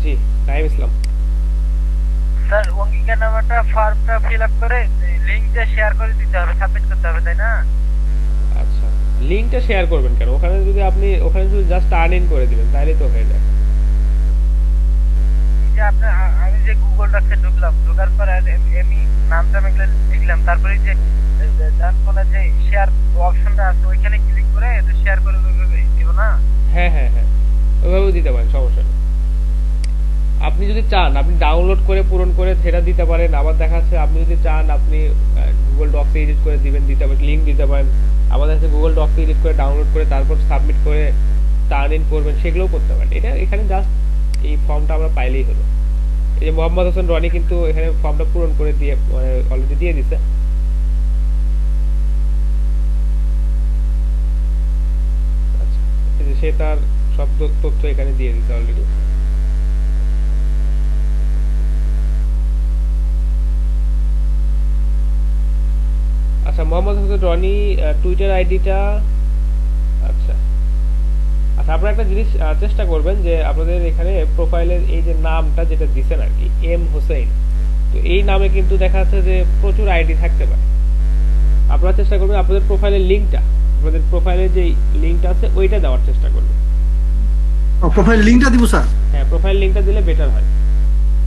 [SPEAKER 6] জি নাইম ইসলাম।
[SPEAKER 11] স্যার অঙ্গীকারনামাটা ফর্মটা ফিল আপ করে লিংকটা শেয়ার করে দিতে হবে, সাবমিট করতে হবে, তাই না?
[SPEAKER 6] আচ্ছা লিংকটা শেয়ার করবেন কেন? ওখানে যদি আপনি ওখানে যদি জাস্ট টার্ন ইন করে দিবেন তাহলেই তো হয়ে যায়।
[SPEAKER 11] যে আপনার আমি যে গুগল ডক্সে ঢুকলাম, ঢোকার পর আমি নামটা মেঘলে লিখলাম, তারপরে যে ডান কোণে যে শেয়ার অপশনটা আছে ওইখানে ক্লিক করে শেয়ার করে দিব না?
[SPEAKER 6] হ্যাঁ হ্যাঁ হ্যাঁ ওইভাবেও দিতে পারেন, সমস্যা নেই। আপনি যদি চান আপনি ডাউনলোড করে পূরণ করে সেটা দিতে পারেন, আবার দেখা যাচ্ছে আপনি যদি চান আপনি গুগল ডক্সে এডিট করে দিবেন, দিতে পারেন, লিংক দিতে পারেন, আমাদের কাছে গুগল ডক্সে এডিট করে ডাউনলোড করে তারপর সাবমিট করে টার্ন ইন করবেন, সেগুলোও করতে পারেন। এটা এখানে জাস্ট এই ফর্মটা আমরা পাইলেই হলো। এই যে মোহাম্মদ হোসেন রনি কিন্তু এখানে ফর্মটা পূরণ করে দিয়ে অলরেডি দিয়ে দিছে। আচ্ছা এই যে সে তার সব তথ্য এখানে দিয়ে দিছে অলরেডি। আচ্ছা মোহাম্মদ হোসেন রনি টুইটার আইডিটা, আচ্ছা আচ্ছা আপনারা একটা জিনিস চেষ্টা করবেন যে আপনাদের এখানে প্রোফাইলের এই যে নামটা যেটা দিছেন আর কি এম হোসেন, তো এই নামে কিন্তু দেখা যাচ্ছে যে প্রচুর আইডি থাকতে পারে। আপনারা চেষ্টা করবেন আপনাদের প্রোফাইলের লিংকটা, আপনাদের প্রোফাইলের যে লিংকটা আছে ওইটা দেওয়ার চেষ্টা করবেন।
[SPEAKER 7] প্রোফাইল লিংকটা দিব স্যার?
[SPEAKER 6] হ্যাঁ প্রোফাইল লিংকটা দিলে বেটার হয়,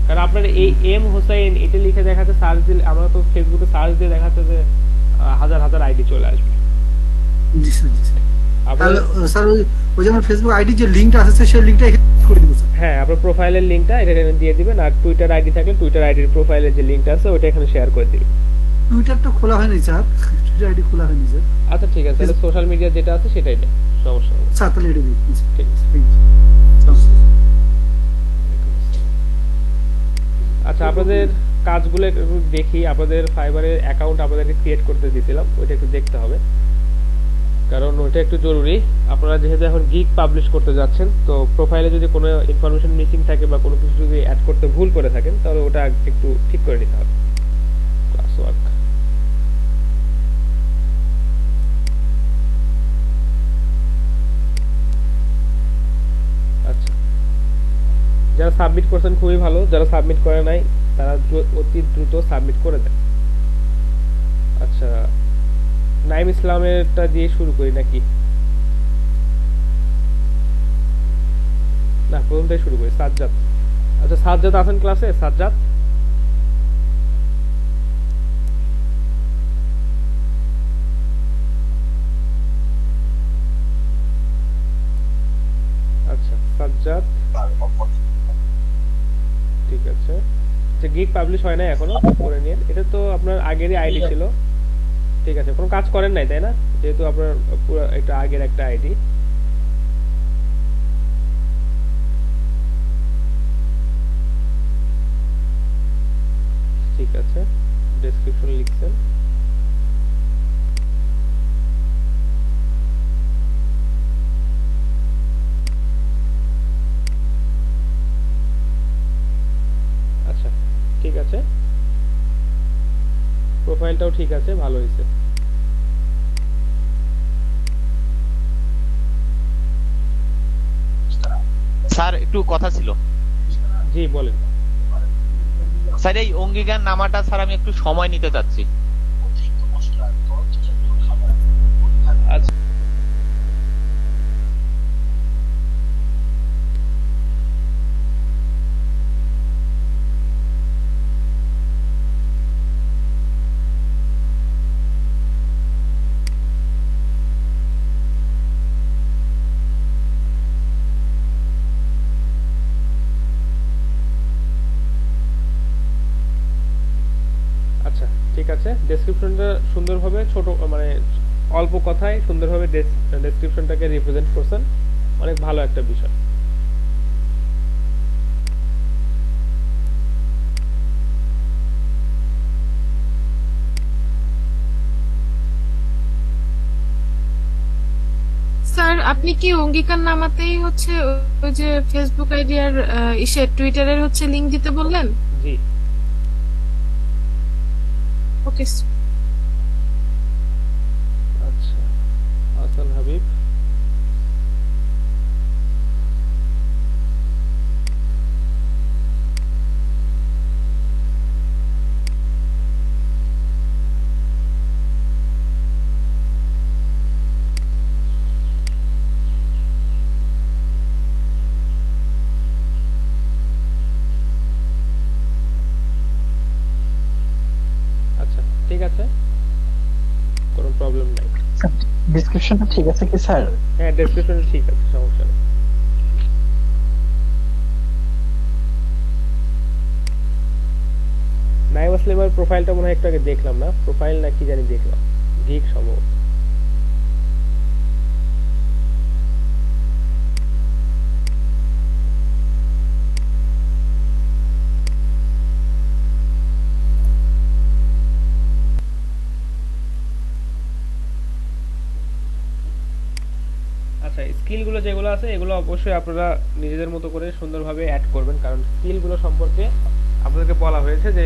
[SPEAKER 6] কারণ আপনার এই এম হোসেন এটা লিখে দেখা যাচ্ছে সার্চ দিলে, আমরা তো ফেসবুকে সার্চ দিয়ে দেখা যাচ্ছে যে হাজার হাজার আইডি চলে আসবে।
[SPEAKER 7] জি স্যার জি স্যার। তাহলে স্যার ওই যে আমার ফেসবুক আইডি যে লিংকটা আছে সেই লিংকটা এখানে করে দিব স্যার।
[SPEAKER 6] হ্যাঁ আপনার প্রোফাইলের লিংকটা এখানে দিয়ে দিবেন, আর টুইটার আইডি থাকলে টুইটার আইডির প্রোফাইলের যে লিংকটা আছে ওটা এখানে শেয়ার করে দিবেন।
[SPEAKER 7] টুইটারটা খোলা হয়নি স্যার, টুইটার আইডি খোলা হয়নি স্যার।
[SPEAKER 6] আচ্ছা ঠিক আছে, তাহলে সোশ্যাল মিডিয়া যেটা আছে সেটাই দেন, সমস্যা নেই
[SPEAKER 7] স্যার। তাহলে এটা দিন
[SPEAKER 6] ঠিক আছে। আচ্ছা আপনাদের কাজগুলো একটু দেখি, আপনাদের ফাইবারের অ্যাকাউন্ট আপনাদেরকে ক্রিয়েট করতে দিয়েছিলাম, ওইটা একটু দেখতে হবে কারণ ওইটা একটু জরুরি। আপনারা যেহেতু এখন গিগ পাবলিশ করতে যাচ্ছেন, তো প্রোফাইলে যদি কোনো ইনফরমেশন মিসিং থাকে বা কোনো কিছু যদি অ্যাড করতে ভুল করে থাকেন তাহলে ওটা একটু ঠিক করে নিতে হবে। ক্লাস ওয়ার্ক আচ্ছা যারা সাবমিট করছেন খুবই ভালো, যারা সাবমিট করে নাই তারা অতি দ্রুত সাবমিট করে দেন। আচ্ছা নাইম ইসলামেরটা দিয়ে শুরু করি নাকি? না প্রথমটাই শুরু করি, সাজ্জাদ। আচ্ছা সাজ্জাদ আছেন ক্লাসে? সাজ্জাদ আচ্ছা সাজ্জাদ ঠিক আছে। আচ্ছা গিগ পাবলিশ হয় না এখনো, করে নিন। এটা তো আপনার আগেরই আইডি ছিল, ঠিক আছে। কোনো কাজ করেন নাই তাই না? যেহেতু আপনার পুরো একটা আগের একটা আইডি। ঠিক আছে, ডেসক্রিপশন লিখছেন। আচ্ছা ঠিক আছে, প্রোফাইলটাও ঠিক আছে, ভালো হয়েছে।
[SPEAKER 3] স্যার একটু কথা ছিল।
[SPEAKER 6] জি বলেন।
[SPEAKER 3] স্যার এই অঙ্গীকার নামাটা স্যার আমি একটু সময় নিতে চাচ্ছি।
[SPEAKER 6] আচ্ছা আচ্ছা ঠিক আছে, ডেসক্রিপশনটা সুন্দরভাবে ছোট মানে অল্প কথায় সুন্দরভাবে ডেসক্রিপশনটাকে রিপ্রেজেন্ট করছেন, অনেক ভালো একটা বিষয়।
[SPEAKER 9] স্যার আপনি কি অঙ্গীকার নামাতেই হচ্ছে ওই যে ফেসবুক আইডি আর টুইটারের হচ্ছে লিংক দিতে বললেন?
[SPEAKER 6] জি
[SPEAKER 9] ওকে।
[SPEAKER 6] আচ্ছা হাসান হাবিব, আচ্ছা ঠিক আছে, কোনো প্রবলেম নাই।
[SPEAKER 2] ডেসক্রিপশনটা ঠিক আছে কি স্যার?
[SPEAKER 6] হ্যাঁ ডেসক্রিপশন ঠিক আছে, সমস্যা নেই। নাইম আসলিমের প্রোফাইলটা মনে হয় একটু আগে দেখলাম না, প্রোফাইল না কি জানি দেখলাম, ঠিক সম্ভবত। আচ্ছা স্কিলগুলো যেগুলো আছে এগুলো অবশ্যই আপনারা নিজেদের মতো করে সুন্দরভাবে অ্যাড করবেন, কারণ স্কিলগুলো সম্পর্কে আপনাদেরকে বলা হয়েছে যে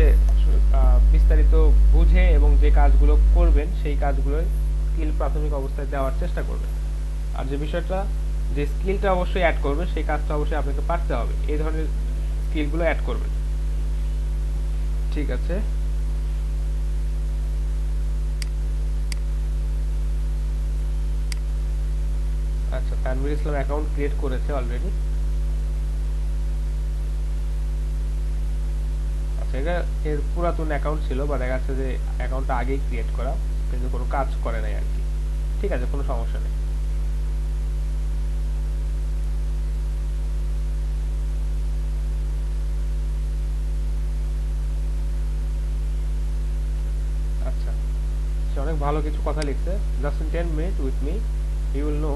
[SPEAKER 6] বিস্তারিত বুঝে এবং যে কাজগুলো করবেন সেই কাজগুলো স্কিল প্রাথমিক অবস্থায় দেওয়ার চেষ্টা করবেন। আর যে বিষয়টা যে স্কিলটা অবশ্যই অ্যাড করবেন সেই কাজটা অবশ্যই আপনাকে পারতে হবে, এই ধরনের স্কিলগুলো অ্যাড করবেন। ঠিক আছে, আচ্ছা তানভীর ইসলাম অ্যাকাউন্ট ক্রিয়েট করেছে অলরেডি। আচ্ছা এটা এর পুরাতন অ্যাকাউন্ট ছিল বা দেখা যাচ্ছে যে অ্যাকাউন্টটা আগেই ক্রিয়েট করা, কিন্তু কোনো কাজ করে নাই আর কি। ঠিক আছে, কোনো সমস্যা নেই। আচ্ছা সে অনেক ভালো কিছু কথা লিখছে। Just in 10 minute with me you will know.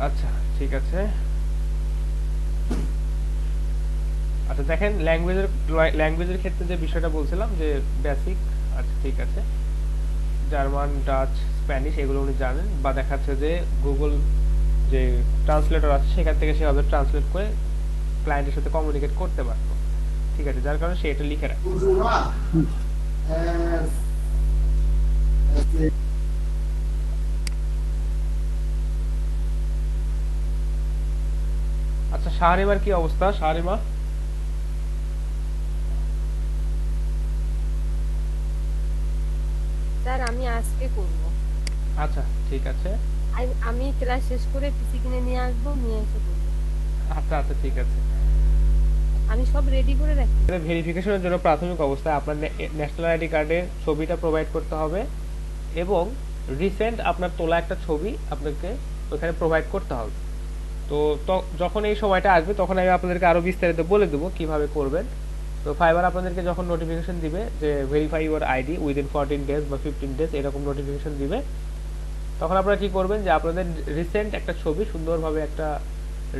[SPEAKER 6] আচ্ছা ঠিক আছে। আচ্ছা দেখেন ল্যাঙ্গুয়েজের ক্ষেত্রে যে বিষয়টা বলছিলাম যে বেসিক, আচ্ছা ঠিক আছে, জার্মান, ডাচ, স্প্যানিশ এগুলো উনি জানেন, বা দেখাচ্ছে যে গুগল যে ট্রান্সলেটর আছে সেখান থেকে সে হবে ট্রান্সলেট করে ক্লায়েন্টের সাথে কমিউনিকেট করতে পারতো। ঠিক আছে, যার কারণে সে এটা লিখে রাখে। আচ্ছা শাহরিমার কি অবস্থা? শাহরিমা
[SPEAKER 10] স্যার আমি আজকে করব।
[SPEAKER 6] আচ্ছা ঠিক আছে,
[SPEAKER 10] আমি ক্লাস শেষ করে পিসি কিনে নিয়ে আসবো, নিয়ে এসে করব।
[SPEAKER 6] আচ্ছা আচ্ছা ঠিক আছে,
[SPEAKER 10] আমি সব রেডি করে রাখি।
[SPEAKER 6] ভেরিফিকেশনের জন্য প্রাথমিক অবস্থায় আপনার ন্যাশনাল আইডি কার্ডের ছবিটা প্রোভাইড করতে হবে এবং রিসেন্ট আপনার তোলা একটা ছবি আপনাকে ওখানে প্রোভাইড করতে হবে। তো যখন এই সময়টা আসবে তখন আমি আপনাদেরকে আরো বিস্তারিত বলে দেবো কিভাবে করবেন। তো তো ফাইবার আপনাদেরকে যখন নোটিফিকেশন দিবে যে verify your ID within 14 days বা 15 ডেজ এরকম নোটিফিকেশন দিবে, তখন আপনারা কি করবেন যে আপনাদের রিসেন্ট একটা ছবি, সুন্দরভাবে একটা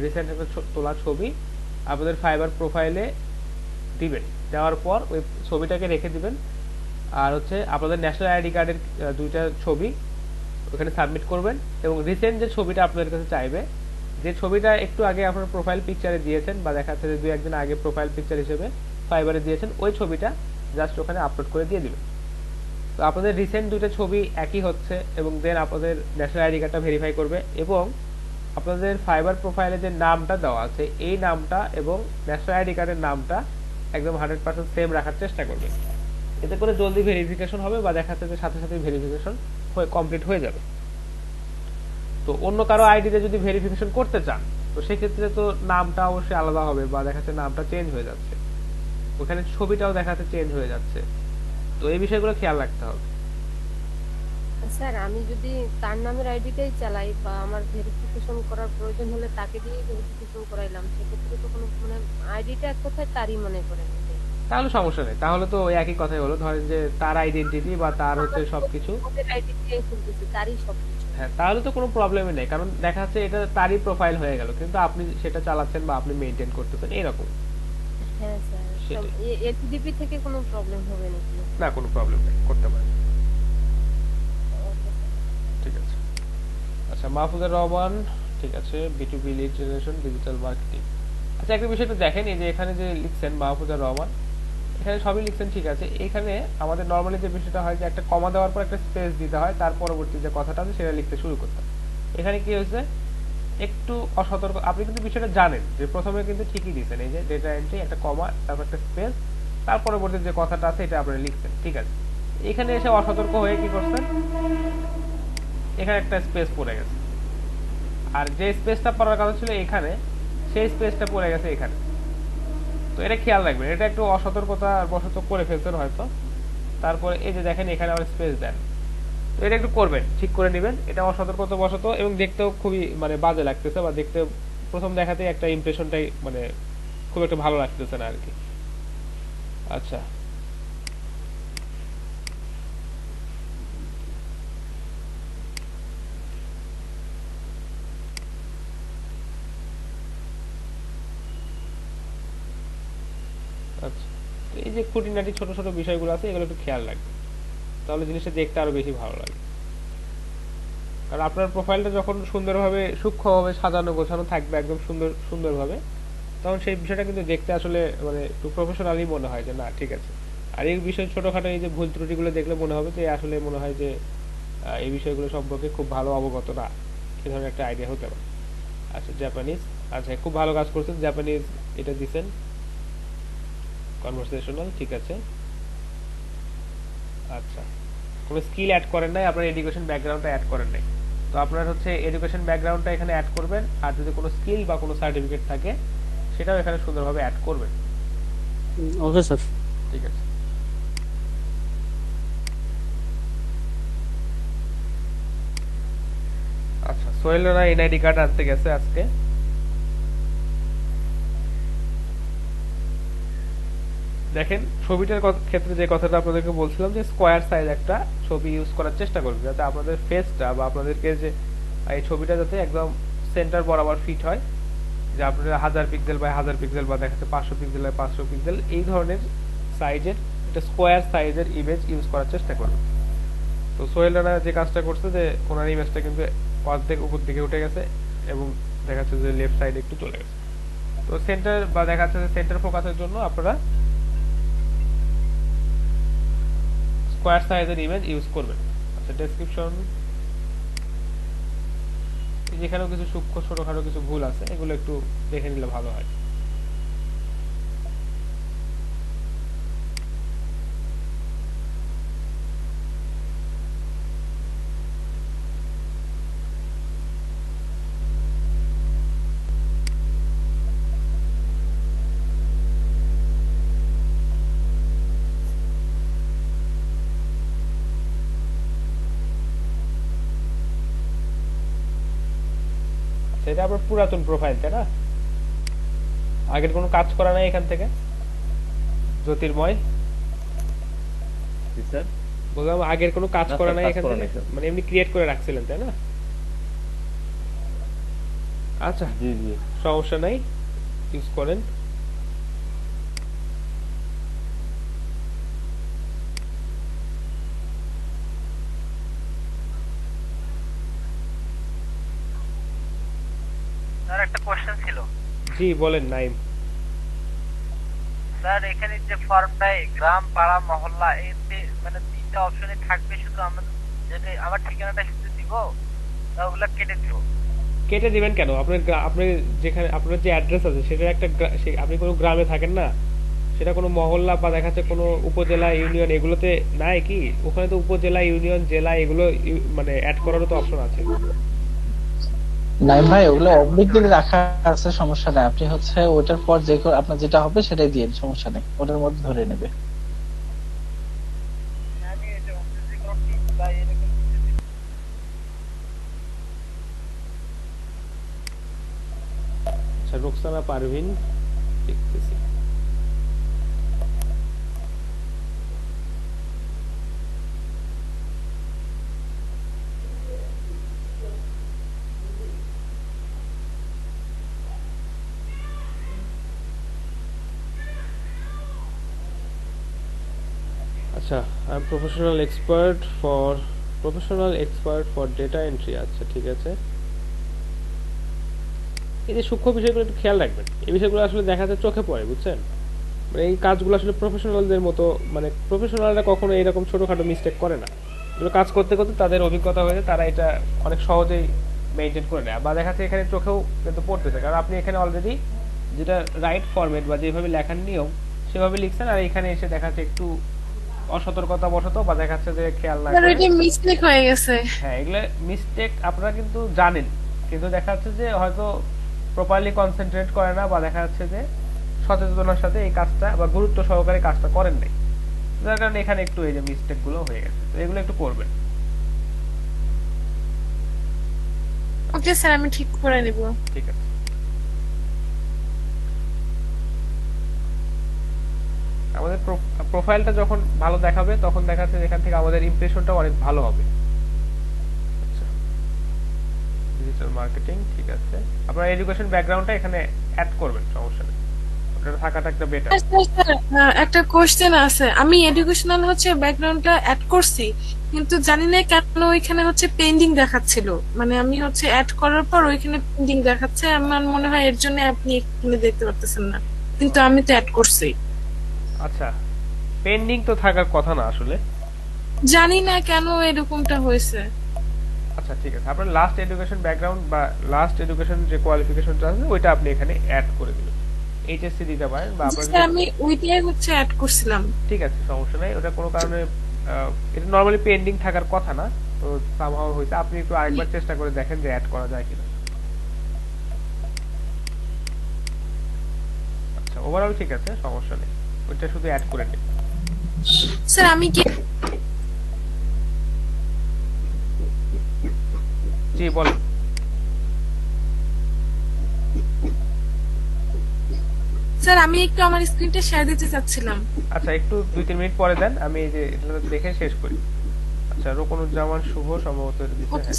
[SPEAKER 6] রিসেন্ট একটা তোলা ছবি আপনাদের ফাইবার প্রোফাইলে দিবেন। দেওয়ার পর ওই ছবিটাকে রেখে দিবেন, আর হচ্ছে আপনাদের ন্যাশনাল আইডি কার্ডের 2টা ছবি ওখানে সাবমিট করবেন, এবং রিসেন্ট যে ছবিটা আপনাদের কাছে চাইবে, যে ছবিটা একটু আগে আপনার প্রোফাইল পিকচারে দিয়েছেন বা দেখা যাচ্ছে যে 2-1 দিন আগে প্রোফাইল পিকচার হিসেবে ফাইবারে দিয়েছেন, ওই ছবিটা জাস্ট ওখানে আপলোড করে দিয়ে দিবেন। তো আপনাদের রিসেন্ট 2টা ছবি একই হচ্ছে, এবং দেন আপনাদের ন্যাশনাল আইডি কার্ডটা ভেরিফাই করবে, এবং আপনাদের ফাইবার প্রোফাইলে যে নামটা দেওয়া আছে এই নামটা এবং ন্যাশনাল আইডি কার্ডের নামটা একদম 100% সেম রাখার চেষ্টা করবে। এতে করে জলদি ভেরিফিকেশন হবে বা দেখা যাচ্ছে যে সাথে সাথে ভেরিফিকেশন কমপ্লিট হয়ে যাবে। তো অন্য কারো আইডিতে যদি ভেরিফিকেশন করতে চান, তো সেক্ষেত্রে তো নামটা অবশ্যই আলাদা হবে বা দেখা যাচ্ছে নামটা চেঞ্জ হয়ে যাচ্ছে, ওখানে ছবিটাও দেখা যাচ্ছে চেঞ্জ হয়ে যাচ্ছে। তো এই বিষয়গুলো খেয়াল রাখতে হবে।
[SPEAKER 10] স্যার আমি যদি তার নামের আইডিটাই চালাই বা আমার ভেরিফিকেশন করার প্রয়োজন হলে তাকে দিয়ে ভেরিফিকেশন করাইলাম, সেক্ষেত্রে তো কোনো মানে আইডিটা এক কথায় তারই মনে করেন,
[SPEAKER 6] তাহলে সমস্যা নেই, তাহলে তো ওই একই কথাই হলো। ধরেন যে তার আইডেন্টিটি বা তার হচ্ছে সবকিছু, হ্যাঁ, তাহলে তো কোনো প্রবলেমই নেই, কারণ দেখা যাচ্ছে এটা তারই প্রোফাইল হয়ে গেল, কিন্তু আপনি সেটা চালাচ্ছেন বা আপনি মেইনটেইন করতেছেন এরকম।
[SPEAKER 10] হ্যাঁ স্যার, এটিডিপি থেকে কোনো প্রবলেম হবে নাকি?
[SPEAKER 6] না, কোনো প্রবলেম নেই, করতে পারেন। ঠিক আছে, আচ্ছা মাহফুজুর রহমান, ঠিক আছে, B2B lead generation digital marketing. আচ্ছা একটা বিষয় একটু দেখেন, এই যে এখানে যে লিখছেন মাহফুজুর রহমান, এখানে সবই লিখছেন ঠিক আছে, এখানে আমাদের নরমালি যে বিষয়টা হয় যে একটা কমা দেওয়ার পর একটা স্পেস দিতে হয়, তার পরবর্তী যে কথাটা আছে সেটা লিখতে শুরু করতে হয়। এখানে কি হয়েছে, একটু অসতর্ক, আপনি কিন্তু বিষয়টা জানেন যে প্রথমে কিন্তু ঠিকই দিচ্ছেন, এই যে ডেটা এন্ট্রি একটা কমা তারপর একটা স্পেস, তার পরবর্তী যে কথাটা আছে এটা আপনি লিখছেন ঠিক আছে। এখানে এসে অসতর্ক হয়ে কি করছেন, এখানে একটা স্পেস পড়ে গেছে, আর যে স্পেসটা পড়ার কথা ছিল এখানে, সেই স্পেসটা পড়ে গেছে এখানে। তো এটা খেয়াল রাখবেন, এটা একটু অসতর্কতা বশত করে ফেলছেন হয়তো। তারপরে এই যে দেখেন এখানে আবার স্পেস দেন, তো এটা একটু করবেন, ঠিক করে নেবেন, এটা অসতর্কতা বশত, এবং দেখতেও খুবই মানে বাজে লাগতেছে, বা দেখতে প্রথম দেখাতে একটা ইমপ্রেশনটাই মানে খুব একটা ভালো লাগতেছে না আর কি। আচ্ছা আচ্ছা, এই যে খুঁটিনাটি ছোট ছোট বিষয়গুলো আছে এগুলো একটু খেয়াল রাখবেন, তাহলে জিনিসটা দেখতে আরো বেশি ভালো লাগে। কারণ আপনার প্রোফাইলটা যখন সুন্দরভাবে সূক্ষ্মভাবে সাজানো গোছানো থাকবে একদম সুন্দরভাবে, তখন সেই বিষয়টা কিন্তু দেখতে আসলে মানে একটু প্রফেশনালি মনে হয় যে না ঠিক আছে। আর এই বিষয় ছোটখাটো এই যে ভুল ত্রুটিগুলো দেখলে মনে হবে যে আসলে মনে হয় যে এই বিষয়গুলো সম্পর্কে খুব ভালো অবগত না, এই ধরনের একটা আইডিয়া হতে পারে। আচ্ছা জাপানিজ, আচ্ছা খুব ভালো কাজ করছেন, জাপানিজ এটা দিছেন কনভারসেশনাল, ঠিক আছে। আচ্ছা কোনো স্কিল অ্যাড করেন নাই, আপনার এডুকেশন ব্যাকগ্রাউন্ডটা অ্যাড করেন নাই, তো আপনার হচ্ছে এডুকেশন ব্যাকগ্রাউন্ডটা এখানে অ্যাড করবেন, আর যদি কোনো স্কিল বা কোনো সার্টিফিকেট থাকে সেটাও এখানে সুন্দরভাবে অ্যাড করবেন।
[SPEAKER 12] ওকে স্যার,
[SPEAKER 6] ঠিক আছে। আচ্ছা সোহেলরা এনআইডি কার্ড আনতে গেছে আজকে। দেখেন ছবিটার ক্ষেত্রে যে কথাটা আপনাদেরকে বলছিলাম যে স্কোয়ার সাইজ একটা ছবি ইউজ করার চেষ্টা করবেন, যাতে আপনাদের ফেসটা বা আপনাদেরকে যে এই ছবিটা যাতে একদম সেন্টার বরাবর ফিট হয়, যে আপনারা 1000 পিক্সেল বা 1000 পিক্সেল বা দেখাচ্ছে 500 পিক্সেল বা 500 পিক্সেল এই ধরনের সাইজের একটা স্কোয়ার সাইজের ইমেজ ইউজ করার চেষ্টা করবেন। তো সোহেল রানা যে কাজটা করছে যে ওনার ইমেজটা কিন্তু অর্ধেক উপর দিকে উঠে গেছে এবং দেখাচ্ছে যে লেফট সাইডে একটু চলে গেছে। তো সেন্টার বা দেখাচ্ছে যে সেন্টার ফোকাসের জন্য আপনারা স্কোয়ার সাইজের ইমেজ ইউজ করবেন। আচ্ছা ডেসক্রিপশন, যেখানেও কিছু সূক্ষ্ম ছোটখাটো কিছু ভুল আছে এগুলো একটু দেখে নিলে ভালো হয়। এটা আপনার পুরাতন প্রোফাইল তাই না, আগের কোনো কাজ করা নাই এখান থেকে? জ্যোতির্ময়
[SPEAKER 4] স্যার
[SPEAKER 6] বললাম আগের কোনো কাজ
[SPEAKER 4] না,
[SPEAKER 6] করা
[SPEAKER 4] স্যার,
[SPEAKER 6] নাই
[SPEAKER 4] কাজ
[SPEAKER 6] এখান
[SPEAKER 4] করা
[SPEAKER 6] থেকে
[SPEAKER 4] নাই, স্যার।
[SPEAKER 6] মানে এমনি ক্রিয়েট করে রাখছিলেন তাই না? আচ্ছা
[SPEAKER 4] জি জি
[SPEAKER 6] সমস্যা নাই, ইউজ করেন।
[SPEAKER 11] স্যার একটা কোশ্চেন ছিল।
[SPEAKER 6] জি বলেন নাইম।
[SPEAKER 11] স্যার এখানে যে ফর্মটায় গ্রাম পাড়া মহল্লা এই মানে তিনটা অপশনে থাকবে, শুধু আমাদের যেটা আমার ঠিকানাটা শুধু দিব না ওগুলা কেটে দিব?
[SPEAKER 6] কেটে দিবেন কেন? আপনার যেখানে আপনার যে অ্যাড্রেস আছে সেটা একটা আপনি কোনো গ্রামে থাকেন না, সেটা কোনো মহল্লা বা দেখা যাচ্ছে কোনো উপজেলা ইউনিয়ন এগুলোতে নাই কি? ওখানে তো উপজেলা ইউনিয়ন জেলা এগুলো মানে অ্যাড করারও তো অপশন আছে।
[SPEAKER 2] নাই ভাই, ওগুলো অবলিক দিয়ে রাখা আছে, সমস্যা নাই। আপনি হচ্ছে ওটার পর যে আপনার যেটা হবে সেটাই দিয়ে সমস্যা নেই, ওটার মধ্যে ধরে নেবে।
[SPEAKER 6] আচ্ছা রুকসানা পারভিন দেখতেছি। আচ্ছা I am professional expert for data entry. আচ্ছা ঠিক আছে, এই যে সূক্ষ্ম বিষয়গুলো একটু খেয়াল রাখবেন, এই বিষয়গুলো আসলে দেখা যায় চোখে পড়ে, বুঝছেন? মানে এই কাজগুলো আসলে প্রফেশনালদের মতো, মানে প্রফেশনালরা কখনো এরকম ছোটখাটো মিস্টেক করে না, এগুলো কাজ করতে করতে তাদের অভিজ্ঞতা হয়ে তারা এটা অনেক সহজেই মেনটেন করে নেয়। বা দেখা যাচ্ছে এখানে চোখেও কিন্তু পড়তেছে, কারণ আপনি এখানে অলরেডি যেটা রাইট ফরম্যাট বা যেভাবে লেখার নিয়ম সেভাবে লিখছেন, আর এখানে এসে দেখা যাচ্ছে একটু অসতর্কতা বশত বা দেখা যাচ্ছে যে খেয়াল না করে
[SPEAKER 9] এটা মিস্টেক হয়ে গেছে।
[SPEAKER 6] হ্যাঁ এগুলো মিস্টেক আপনারা কিন্তু জানেন, কিন্তু দেখা যাচ্ছে যে হয়তো প্রপারলি কনসেন্ট্রেট করে না, বা দেখা যাচ্ছে যে সচেতনতার সাথে এই কাজটা বা গুরুত্ব সহকারে কাজটা করেন নাই, যার কারণে এখানে একটু এই যে মিস্টেক গুলো হয়ে গেছে। তো এগুলো একটু করবেন।
[SPEAKER 9] ওকে স্যার, আমি ঠিক করে নিব।
[SPEAKER 6] ঠিক আছে। আমাদের প্রোফাইলটা যখন ভালো দেখাবে তখন দেখা যাচ্ছে এখান থেকে আমাদের ইমপ্রেশনটা অনেক ভালো হবে। আচ্ছা ডিজিটাল মার্কেটিং ঠিক আছে, আপনার এডুকেশন ব্যাকগ্রাউন্ডটা এখানে অ্যাড করবেন, সমস্যা নেই, ওটা থাকাটা একটা বেটার।
[SPEAKER 9] একটা কোশ্চেন আছে, আমি এডুকেশনাল হচ্ছে ব্যাকগ্রাউন্ডটা অ্যাড করছি, কিন্তু জানি না কেন ওইখানে হচ্ছে পেন্ডিং দেখাচ্ছিল। মানে আমি হচ্ছে অ্যাড করার পর ওইখানে পেন্ডিং দেখাচ্ছে, আমার মনে হয় এর জন্য আপনি এখানে দেখতে পারতেছেন না, কিন্তু আমি তো অ্যাড করছি।
[SPEAKER 6] আচ্ছা পেন্ডিং তো থাকার কথা না আসলে,
[SPEAKER 9] জানি না কেন এরকমটা হয়েছে।
[SPEAKER 6] আচ্ছা ঠিক আছে, আপনার লাস্ট এডুকেশন ব্যাকগ্রাউন্ড বা লাস্ট এডুকেশন যে কোয়ালিফিকেশনটা আছে ওইটা আপনি এখানে অ্যাড করে দিবেন, এইচএসসি দিতে পারেন বা আপনার
[SPEAKER 9] আমি ওইটাই হচ্ছে অ্যাড করছিলাম।
[SPEAKER 6] ঠিক আছে সমস্যা নাই, ওটা কোনো কারণে এটা নরমালি পেন্ডিং থাকার কথা না, তো সামহাউ হইছে, আপনি একটু আরেকবার চেষ্টা করে দেখেন যে অ্যাড করা যায় কিনা। আচ্ছা ওভারঅল ঠিক আছে, সমস্যা নেই, ওইটা শুধু অ্যাড করে নিন।
[SPEAKER 9] স্যার আমি কি
[SPEAKER 6] জি বলেন।
[SPEAKER 9] স্যার আমি একটু আমার স্ক্রিনটা শেয়ার দিতে চাচ্ছিলাম।
[SPEAKER 6] আচ্ছা একটু 2-3 মিনিট পরে দেন, আমি এই যে এটা দেখে শেষ করি। আচ্ছা রোকনুজ্জামান শুভ সম্ভবত এটা দিতে, হ্যাঁ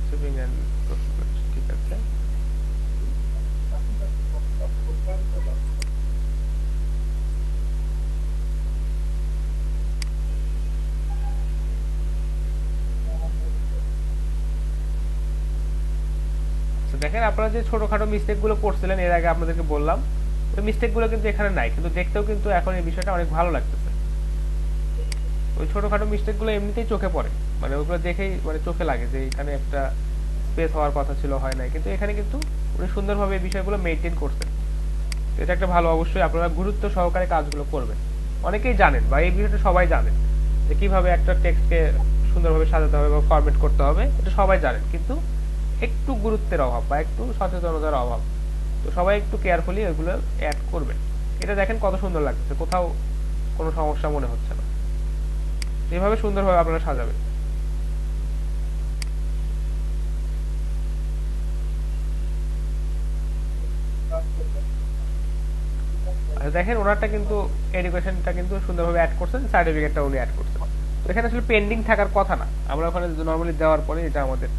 [SPEAKER 6] শিপিং এন্ড ঠিক আছে। দেখেন আপনারা যে ছোটখাটো মিস্টেক গুলো করছিলেন এর আগে আপনাদেরকে বললাম, ওই মিস্টেক গুলো কিন্তু এখানে নাই, কিন্তু দেখতেও কিন্তু এখন এই বিষয়টা অনেক ভালো লাগতেছে। ওই ছোটখাটো মিস্টেক গুলো এমনিতেই চোখে পড়ে, মানে ওগুলো দেখেই মানে চোখে লাগে যে এখানে একটা স্পেস হওয়ার কথা ছিল, হয় নাই, কিন্তু এখানে কিন্তু উনি সুন্দরভাবে এই বিষয়গুলো মেইনটেইন করছেন। এটা একটা ভালো, অবশ্যই আপনারা গুরুত্ব সহকারে কাজগুলো করবেন। অনেকেই জানেন বা এই বিষয়টা সবাই জানেন যে কিভাবে একটা টেক্সটকে সুন্দরভাবে সাজাতে হবে বা ফরম্যাট করতে হবে, এটা সবাই জানেন, কিন্তু একটু গুরুত্বের অভাব বা একটু সচেতনতার অভাব। তো সবাই একটু কেয়ারফুলি এগুলো অ্যাড করবেন। এটা দেখেন কত সুন্দর লাগছে, কোথাও কোনো সমস্যা মনে হচ্ছে না, এইভাবে সুন্দরভাবে আপনারা সাজাবেন। দেখেন ওনারটা কিন্তু এডুকেশনটা কিন্তু সুন্দরভাবে অ্যাড করছেন, সার্টিফিকেটটা উনি অ্যাড করছেন। তো এখানে আসলে পেন্ডিং থাকার কথা না, আমরা ওখানে নরমালি দেওয়ার পরে এটা আমাদের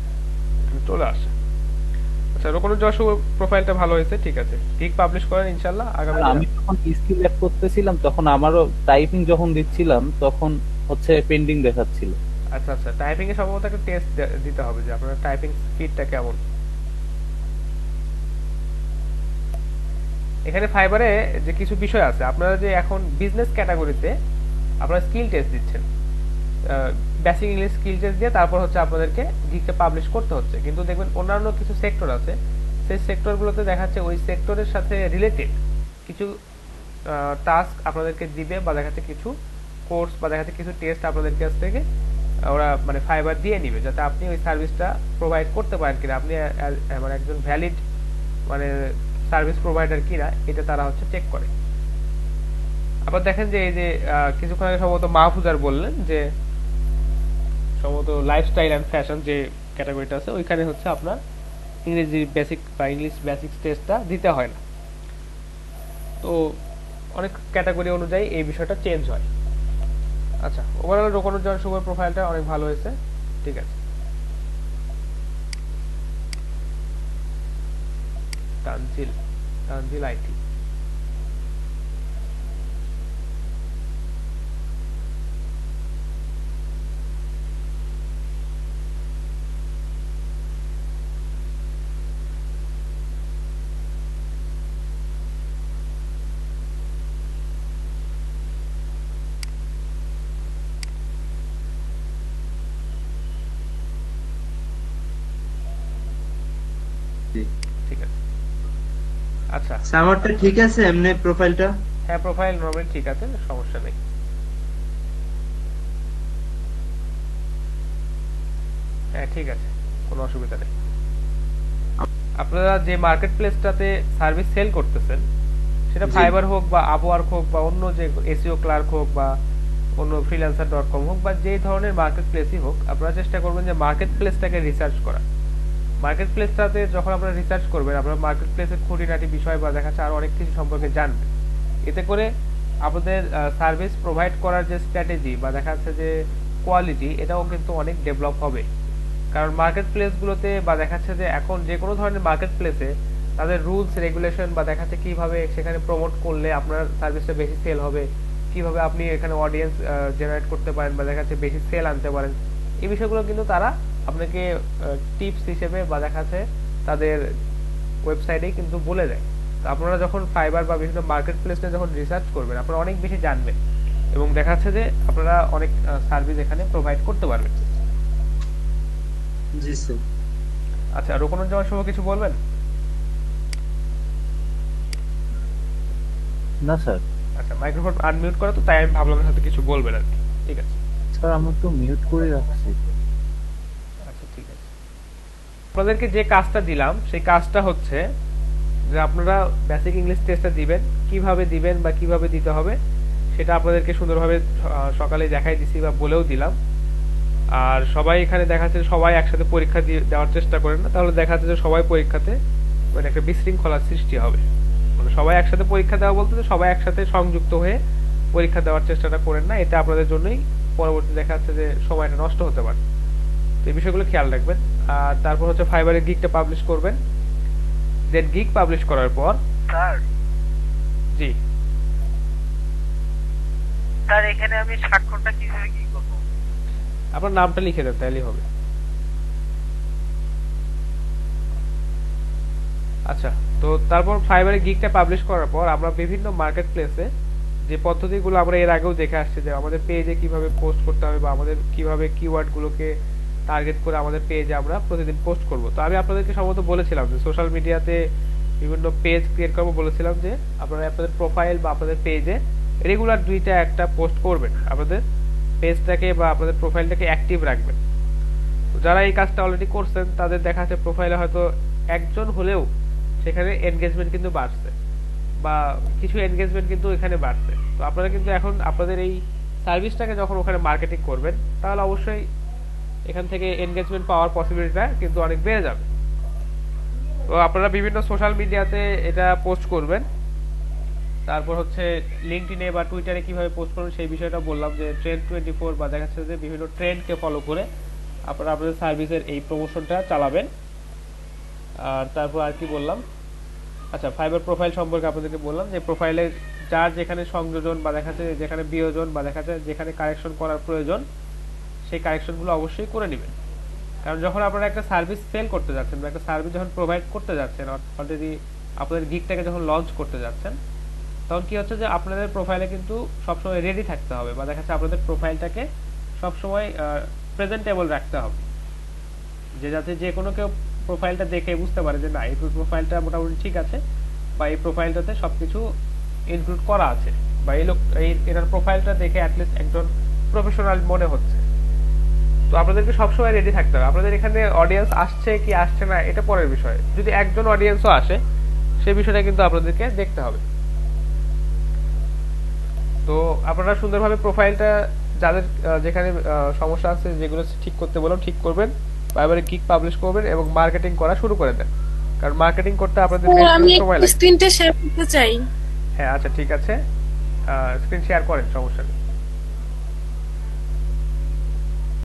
[SPEAKER 6] চলে আসে। আচ্ছা, রোকনুজ্জামান শুভ প্রোফাইলটা ভালো হয়েছে, ঠিক আছে, ঠিক পাবলিশ করেন ইনশাআল্লাহ আগামী।
[SPEAKER 4] আমি যখন স্কিল অ্যাড করতেছিলাম তখন আমারও টাইপিং যখন দিচ্ছিলাম তখন হচ্ছে পেন্ডিং দেখাচ্ছিল।
[SPEAKER 6] আচ্ছা আচ্ছা, টাইপিং এ সম্ভবত একটা টেস্ট দিতে হবে যে আপনার টাইপিং স্পিডটা কেমন। এখানে ফাইবারে যে কিছু বিষয় আছে, আপনারা যে এখন বিজনেস ক্যাটাগরিতে আপনারা স্কিল টেস্ট দিচ্ছেন, বেসিক ইংলিশ স্কিল টেস্ট দিয়ে তারপর হচ্ছে আপনাদেরকে গিগটা পাবলিশ করতে হচ্ছে। কিন্তু দেখবেন অন্যান্য কিছু সেক্টর আছে, সেই সেক্টরগুলোতে দেখাচ্ছে ওই সেক্টরের সাথে রিলেটেড কিছু টাস্ক আপনাদেরকে দিবে, বা দেখাচ্ছে কিছু কোর্স বা দেখাচ্ছে কিছু টেস্ট আপনাদের কাছ থেকে ওরা মানে ফাইবার দিয়ে নিবে, যাতে আপনি ওই সার্ভিসটা প্রোভাইড করতে পারেন কিনা, আপনি মানে একজন ভ্যালিড মানে সার্ভিস প্রোভাইডার কিনা, এটা তারা হচ্ছে চেক করে। আবার দেখেন যে এই যে কিছুক্ষণ আগে সম্ভবত মাহফুজার বললেন যে সম্ভবত লাইফস্টাইল অ্যান্ড ফ্যাশন যে ক্যাটাগরিটা আছে ওইখানে হচ্ছে আপনার ইংরেজি বেসিক বা ইংলিশ বেসিক টেস্টটা দিতে হয় না। তো অনেক ক্যাটাগরি অনুযায়ী এই বিষয়টা চেঞ্জ হয়। আচ্ছা, ওভারঅল রোকনুজ্জামান শুভর প্রোফাইলটা অনেক ভালো হয়েছে, ঠিক আছে। তানজিল আইটি, ঠিক আছে। আচ্ছা,
[SPEAKER 8] আমারটা ঠিক আছে এমনি প্রোফাইলটা?
[SPEAKER 6] হ্যাঁ, প্রোফাইল নরমালি ঠিক আছে, সমস্যা নেই। হ্যাঁ, ঠিক আছে, কোনো অসুবিধা নেই। আপনারা যে মার্কেট প্লেসটাতে সার্ভিস সেল করতেছেন, সেটা ফাইবার হোক বা আপওয়ার্ক হোক বা অন্য যে এসইও ক্লার্ক হোক বা অন্য freelancer.com হোক বা যে ধরনের মার্কেট প্লেসই হোক, আপনারা চেষ্টা করবেন যে মার্কেট প্লেসটাকে রিসার্চ করা। মার্কেট প্লেসটাতে যখন আপনারা রিসার্চ করবেন, আপনারা মার্কেট প্লেসের খুঁটিনাটি বিষয় বা দেখাচ্ছে আরো অনেক কিছু সম্পর্কে জানবেন। এতে করে আপনাদের সার্ভিস প্রোভাইড করার যে স্ট্র্যাটেজি বা দেখাচ্ছে যে কোয়ালিটি, এটাও কিন্তু অনেক ডেভেলপ হবে। কারণ মার্কেট প্লেসগুলোতে বা দেখাচ্ছে যে এখন যে কোনো ধরনের মার্কেট প্লেসে তাদের রুলস রেগুলেশন বা দেখাচ্ছে কিভাবে সেখানে প্রমোট করলে আপনার সার্ভিসটা বেশি সেল হবে, কিভাবে আপনি এখানে অডিয়েন্স জেনারেট করতে পারেন বা দেখাচ্ছে বেশি সেল আনতে পারেন, এই বিষয়গুলো কিন্তু তারা আপনাকে টিপস হিসেবে বা দেখাচ্ছে তাদের ওয়েবসাইটেই কিন্তু বলে দেয়। তো আপনারা যখন ফাইবার বা বিভিন্ন মার্কেট প্লেস নিয়ে যখন রিসার্চ করবেন, আপনারা অনেক বেশি জানবেন এবং দেখাচ্ছে যে আপনারা অনেক সার্ভিস এখানে প্রোভাইড করতে পারবেন।
[SPEAKER 8] জি স্যার।
[SPEAKER 6] আচ্ছা, রোকনুজ্জামান শুভ কিছু বলবেন?
[SPEAKER 4] না স্যার।
[SPEAKER 6] আচ্ছা, মাইক্রোফোন আনমিউট করা, তো তাই আমি ভাবলাম হয়তো কিছু বলবেন আর কি। ঠিক আছে
[SPEAKER 4] স্যার, আমি তো মিউট করে রাখছি।
[SPEAKER 6] আচ্ছা, ঠিক আছে। আপনাদেরকে যে কাজটা দিলাম সেই কাজটা হচ্ছে যে আপনারা বেসিক ইংলিশ টেস্টটা দিবেন, কিভাবে দিবেন বা কিভাবে দিতে হবে সেটা আপনাদেরকে সুন্দরভাবে সকালে দেখাই দিছি বা বলেও দিলাম। আর সবাই এখানে দেখাচ্ছে সবাই একসাথে পরীক্ষা দেওয়ার চেষ্টা করেন না, তাহলে দেখাচ্ছে যে সবাই পরীক্ষাতে মানে একটা বিশৃঙ্খলার সৃষ্টি হবে। মানে সবাই একসাথে পরীক্ষা দেওয়া বলতে সবাই একসাথে সংযুক্ত হয়ে পরীক্ষা দেওয়ার চেষ্টাটা করেন না, এটা আপনাদের জন্যই পরবর্তী দেখা যাচ্ছে যে সময়টা নষ্ট হতে পারে। তো এই বিষয়গুলো খেয়াল রাখবেন। আর তারপর হচ্ছে ফাইবারে গিগটা পাবলিশ করবেন। দেন গিগ পাবলিশ করার পর
[SPEAKER 11] স্যার,
[SPEAKER 6] জি
[SPEAKER 11] স্যার এখানে আমি স্বাক্ষরটা কিভাবে কি করব?
[SPEAKER 6] আপনার নামটা লিখে দেন, তাহলেই হবে। আচ্ছা, তো তারপর ফাইবারে গিগটা পাবলিশ করার পর আমরা বিভিন্ন মার্কেট প্লেসে যে পদ্ধতিগুলো আমরা এর আগেও দেখে আসছি, যে আমাদের পেজে কিভাবে পোস্ট করতে হবে বা আমাদের কিভাবে কিওয়ার্ড গুলোকে টার্গেট করে আমাদের পেজে আমরা প্রতিদিন পোস্ট করব। তো আমি আপনাদেরকে সম্ভবত বলেছিলাম যে সোশ্যাল মিডিয়াতে বিভিন্ন পেজ ক্রিয়েট করবো, বলেছিলাম যে আপনারা আপনাদের প্রোফাইল বা আপনাদের পেজে রেগুলার 2টা একটা পোস্ট করবেন, আপনাদের পেজটাকে বা আপনাদের প্রোফাইলটাকে অ্যাক্টিভ রাখবেন। তো যারা এই কাজটা অলরেডি করছেন তাদের দেখা যাচ্ছে প্রোফাইলে হয়তো একজন হলেও সেখানে এনগেজমেন্ট কিন্তু বাড়ছে বা কিছু এনগেজমেন্ট কিন্তু এখানে বাড়ছে। তো আপনারা কিন্তু এখন আপনাদের এই সার্ভিসটাকে যখন ওখানে মার্কেটিং করবেন, তাহলে অবশ্যই এখান থেকে এনগেজমেন্ট পাওয়ার পসিবিলিটিটা কিন্তু অনেক বেড়ে যাবে। তো আপনারা বিভিন্ন সোশ্যাল মিডিয়াতে এটা পোস্ট করবেন তারপর হচ্ছে লিঙ্কডইনে বা টুইটারে কিভাবে পোস্ট করবেন সেই বিষয়টা বললাম, যে ট্রেন্ড 24 বা দেখা যাচ্ছে যে বিভিন্ন ট্রেন্ডকে ফলো করে আপনারা আপনাদের সার্ভিসের এই প্রমোশনটা চালাবেন। আর তারপর আর কি বললাম, আচ্ছা ফাইবার প্রোফাইল সম্পর্কে আপনাদেরকে বললাম যে প্রোফাইলে যার যেখানে সংযোজন বা দেখা যাচ্ছে যেখানে বিয়োজন বা দেখা যাচ্ছে যেখানে কারেকশন করার প্রয়োজন সেই কারেকশনগুলো অবশ্যই করে নেবেন। কারণ যখন আপনারা একটা সার্ভিস সেল করতে যাচ্ছেন বা একটা সার্ভিস যখন প্রোভাইড করতে যাচ্ছেন, অলরেডি আপনাদের গিগটাকে যখন লঞ্চ করতে যাচ্ছেন, তখন কি হচ্ছে যে আপনাদের প্রোফাইলে কিন্তু সবসময় রেডি থাকতে হবে বা দেখা যাচ্ছে আপনাদের প্রোফাইলটাকে সবসময় প্রেজেন্টেবল রাখতে হবে, যে যাতে যে কোনো কেউ প্রোফাইলটা দেখে বুঝতে পারে যে না এই প্রোফাইলটা মোটামুটি ঠিক আছে বা এই প্রোফাইলটাতে সবকিছু ইনক্লুড করা আছে বা এই লোক এনার প্রোফাইলটা দেখে অ্যাটলিস্ট একজন প্রফেশনাল মনে হচ্ছে। তো আপনাদেরকে সবসময় রেডি থাকতে হবে। আপনাদের এখানে অডিয়েন্স আসছে কি আসছে না এটা পরের বিষয়, যদি একজন অডিয়েন্সও আসে সেই বিষয়টা কিন্তু আপনাদেরকে দেখতে হবে। তো আপনারা সুন্দরভাবে প্রোফাইলটা যাদের যেখানে সমস্যা আছে যেগুলো ঠিক করতে বললাম ঠিক করবেন, এবারে গিগ পাবলিশ করবেন এবং মার্কেটিং করা শুরু করে দেন, কারণ মার্কেটিং করতে আপনাদের সময় লাগে।
[SPEAKER 9] স্ক্রিনটা শেয়ার করতে চাই।
[SPEAKER 6] হ্যাঁ আচ্ছা ঠিক আছে, স্ক্রিন শেয়ার করেন, সমস্যা নেই।